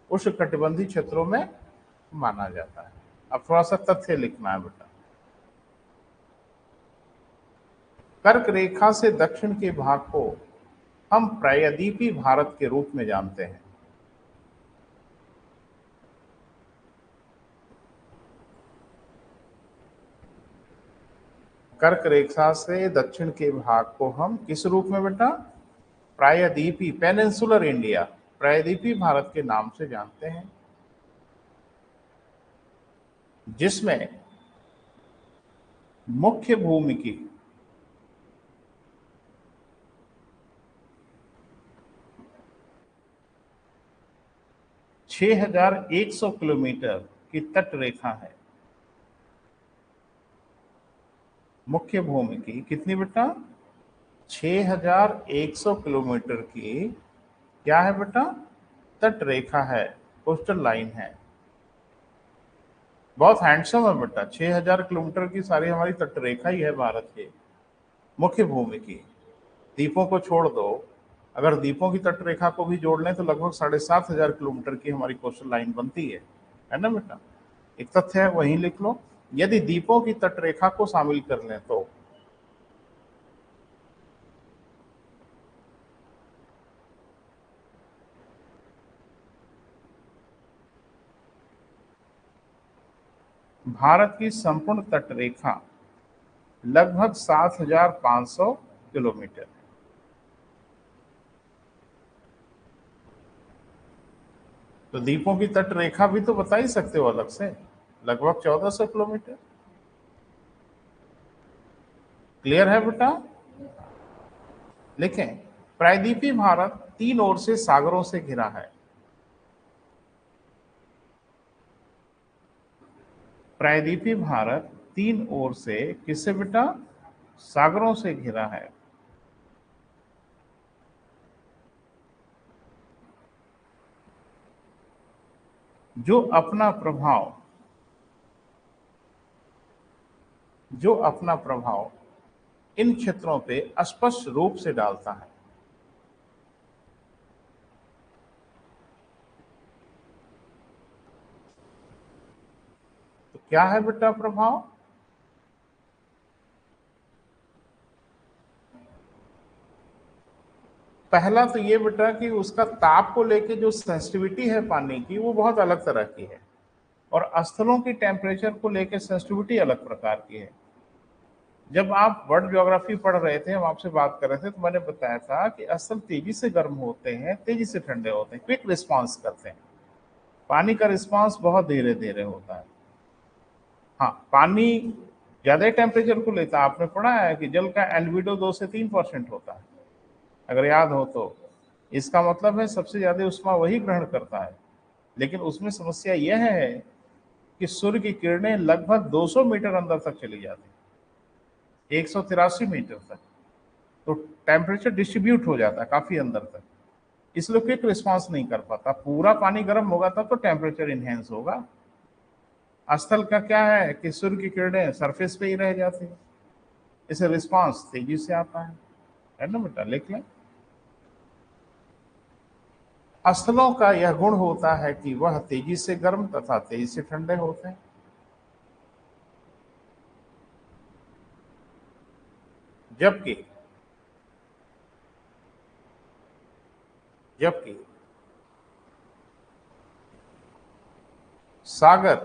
उष्णकटिबंधीय क्षेत्रों में माना जाता है। अब थोड़ा सा तथ्य लिखना है बेटा। कर्क रेखा से दक्षिण के भाग को हम प्रायद्वीपीय भारत के रूप में जानते हैं। कर्क रेखा से दक्षिण के भाग को हम किस रूप में बेटा? प्रायद्वीपीय, पेनिनसुलर इंडिया, प्रायद्वीपीय भारत के नाम से जानते हैं, जिसमें मुख्य भूमि की 6100 किलोमीटर की तट रेखा है। मुख्य भूमि की कितनी बेटा? 6100 किलोमीटर की क्या है बेटा? तट रेखा है, कोस्टल लाइन है, बहुत हैंडसम है बेटा। 6000 किलोमीटर की सारी हमारी तटरेखा ही है भारत की मुख्य भूमि की। द्वीपों को छोड़ दो, अगर द्वीपों की तटरेखा को भी जोड़ लें तो लगभग 7500 किलोमीटर की हमारी कोस्टल लाइन बनती है ना बेटा। एक तथ्य है, वहीं लिख लो। यदि द्वीपों की तटरेखा को शामिल कर लें तो भारत की संपूर्ण तटरेखा लगभग 7500 किलोमीटर। तो द्वीपों की तटरेखा भी तो बता ही सकते हो अलग से, लगभग 1400 किलोमीटर। क्लियर है बेटा? लिखें, प्रायद्वीपीय भारत तीन ओर से सागरों से घिरा है। प्रायद्वीपीय भारत तीन ओर से किससे बेटा? सागरों से घिरा है। जो अपना प्रभाव इन क्षेत्रों पे स्पष्ट रूप से डालता है। तो क्या है बेटा प्रभाव? पहला तो ये बेटा कि उसका ताप को लेके जो सेंसिटिविटी है पानी की वो बहुत अलग तरह की है, और स्थलों की टेम्परेचर को लेके सेंसिटिविटी अलग प्रकार की है। जब आप वर्ल्ड ज्योग्राफी पढ़ रहे थे, हम आपसे बात कर रहे थे, तो मैंने बताया था कि स्थल तेजी से गर्म होते हैं, तेजी से ठंडे होते हैं, क्विक रिस्पॉन्स करते हैं। पानी का रिस्पॉन्स बहुत धीरे धीरे होता है। हाँ, पानी ज्यादा टेम्परेचर को लेता है। आपने पढ़ा है कि जल का एल्बिडो 2 से 3% होता है, अगर याद हो तो। इसका मतलब है सबसे ज्यादा उष्मा वही ग्रहण करता है। लेकिन उसमें समस्या यह है कि सूर्य की किरणें लगभग 200 मीटर अंदर तक चली जाती है, 183 मीटर तक। तो टेम्परेचर डिस्ट्रीब्यूट हो जाता है काफी अंदर तक, इसलिए क्विक रिस्पॉन्स नहीं कर पाता। पूरा पानी गर्म होगा तब तो टेम्परेचर इनहेंस होगा। स्थल का क्या है कि सूर्य की किरणें सरफेस पे ही रह जाती है, इसे रिस्पॉन्स तेजी से आता है ना बेटा? लिख लें, स्थलों का यह गुण होता है कि वह तेजी से गर्म तथा तेजी से ठंडे होते हैं। जबकि जबकि सागर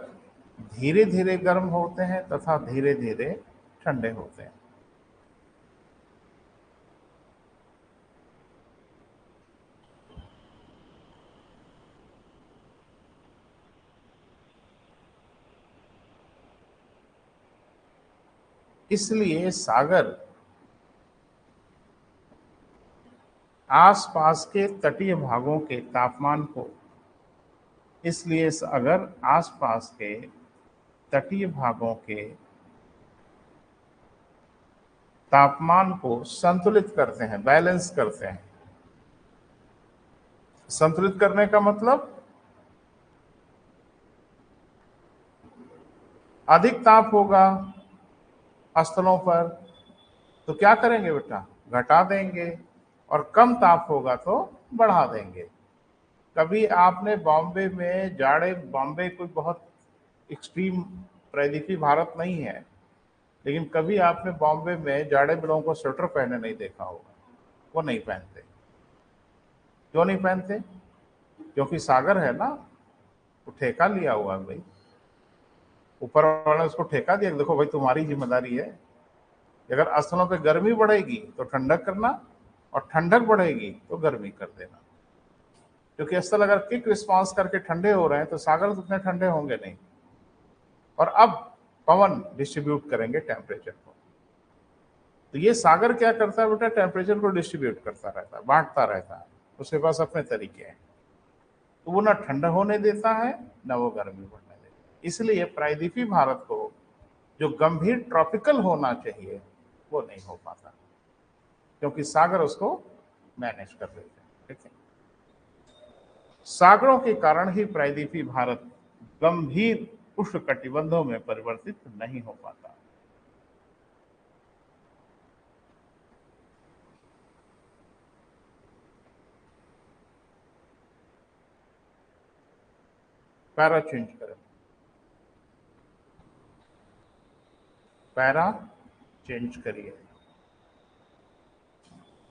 धीरे धीरे गर्म होते हैं तथा धीरे धीरे ठंडे होते हैं। इसलिए सागर आसपास के तटीय भागों के तापमान को इसलिए अगर आसपास के तटीय भागों के तापमान को संतुलित करते हैं, बैलेंस करते हैं। संतुलित करने का मतलब अधिक ताप होगा स्थलों पर तो क्या करेंगे बेटा? घटा देंगे, और कम ताप होगा तो बढ़ा देंगे। कभी आपने बॉम्बे में जाड़े, बॉम्बे कोई बहुत एक्सट्रीम प्रायद्वीपीय भारत नहीं है, लेकिन कभी आपने बॉम्बे में जाड़े में लोगों को स्वेटर पहने नहीं देखा होगा। वो नहीं पहनते। क्यों नहीं पहनते? क्योंकि सागर है ना, वो ठेका लिया हुआ है भाई। ऊपर वाले ने उसको ठेका दिया, देखो भाई तुम्हारी जिम्मेदारी है, अगर स्थलों पे गर्मी बढ़ेगी तो ठंडक करना, और ठंडक बढ़ेगी तो गर्मी कर देना। क्योंकि स्थल अगर क्विक रिस्पॉन्स करके ठंडे हो रहे हैं तो सागर तो उतने ठंडे होंगे नहीं। और अब पवन डिस्ट्रीब्यूट करेंगे टेम्परेचर को। तो ये सागर क्या करता है बेटा? टेम्परेचर को डिस्ट्रीब्यूट करता रहता है, बांटता रहता है। उसके पास अपने तरीके हैं, तो वो ना ठंडा होने देता है ना वो गर्मी बढ़ने देता है। इसलिए प्रायद्वीपीय भारत को जो गंभीर ट्रॉपिकल होना चाहिए वो नहीं हो पाता, क्योंकि सागर उसको मैनेज कर लेते हैं। ठीक है, सागरों के कारण ही प्रायद्वीपीय भारत गंभीर उष्ण कटिबंधों में परिवर्तित नहीं हो पाता। पैरा चेंज करें, पैरा चेंज करिए।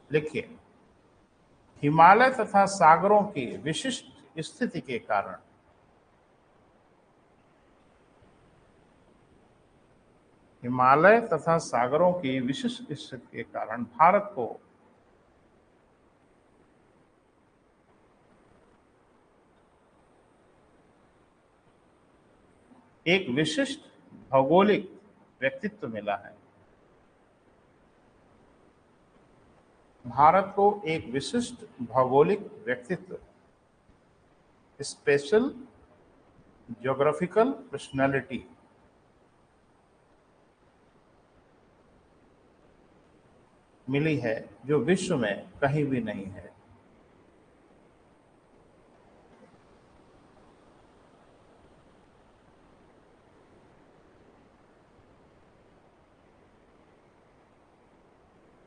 लिखिए, हिमालय तथा सागरों की विशिष्ट स्थिति के कारण हिमालय तथा सागरों की विशिष्ट स्थिति के कारण भारत को एक विशिष्ट भौगोलिक व्यक्तित्व मिला है। भारत को एक विशिष्ट भौगोलिक व्यक्तित्व, स्पेशल ज्योग्राफिकल पर्सनैलिटी मिली है जो विश्व में कहीं भी नहीं है।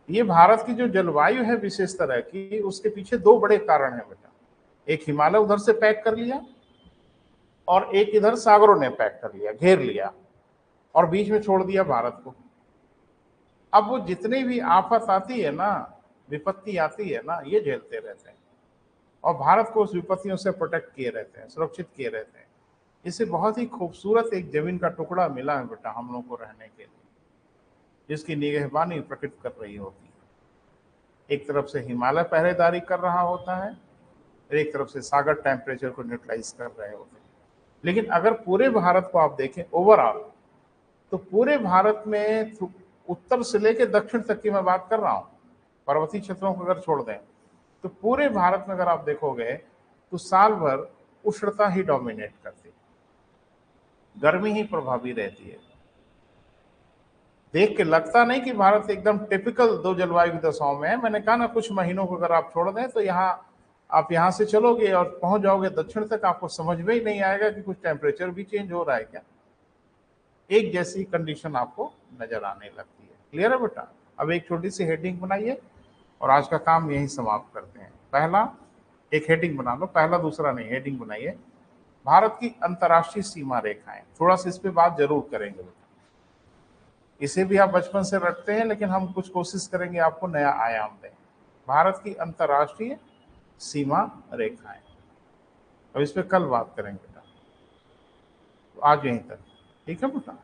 ये भारत की जो जलवायु है विशेष तरह की, उसके पीछे दो बड़े कारण हैं बेटा। एक हिमालय उधर से पैक कर लिया और एक इधर सागरों ने पैक कर लिया, घेर लिया और बीच में छोड़ दिया भारत को। अब वो जितनी भी आफत आती है ना, विपत्ति आती है ना, ये झेलते रहते हैं और भारत को उस विपत्तियों से प्रोटेक्ट किए रहते हैं, सुरक्षित किए रहते हैं। इसे बहुत ही खूबसूरत एक जमीन का टुकड़ा मिला है बेटा हम लोग को रहने के लिए, जिसकी निगहबानी प्रकृति कर रही होती है। एक तरफ से हिमालय पहरेदारी कर रहा होता है, एक तरफ से सागर टेम्परेचर को न्यूट्रलाइज कर रहे होते हैं। लेकिन अगर पूरे भारत को आप देखें ओवरऑल, तो पूरे भारत में उत्तर से लेकर दक्षिण तक की मैं बात कर रहा हूं, पर्वतीय क्षेत्रों को अगर छोड़ दें तो पूरे भारत में अगर आप देखोगे तो साल भर उष्णता ही डोमिनेट करती है, गर्मी ही प्रभावी रहती है। देख के लगता नहीं कि भारत एकदम टिपिकल दो जलवायु की दशाओं में है। मैंने कहा ना, कुछ महीनों को अगर आप छोड़ दें तो आप यहाँ से चलोगे और पहुंच जाओगे दक्षिण तक, आपको समझ में ही नहीं आएगा कि कुछ टेम्परेचर भी चेंज हो रहा है क्या। एक जैसी कंडीशन आपको नजर आने लगती है। क्लियर है बेटा? अब एक छोटी सी हेडिंग बनाइए और आज का काम यही समाप्त करते हैं। पहला एक हेडिंग बना लो, पहला दूसरा नहीं, हेडिंग बनाइए, भारत की अंतर्राष्ट्रीय सीमा रेखाएं। थोड़ा सा इस पे बात जरूर करेंगे बेटा, इसे भी आप बचपन से रटते हैं लेकिन हम कुछ कोशिश करेंगे आपको नया आयाम दें। भारत की अंतर्राष्ट्रीय सीमा रेखाएं, अब इस पे कल बात करेंगे बेटा, तो आज यहीं तक, ठीक है बेटा।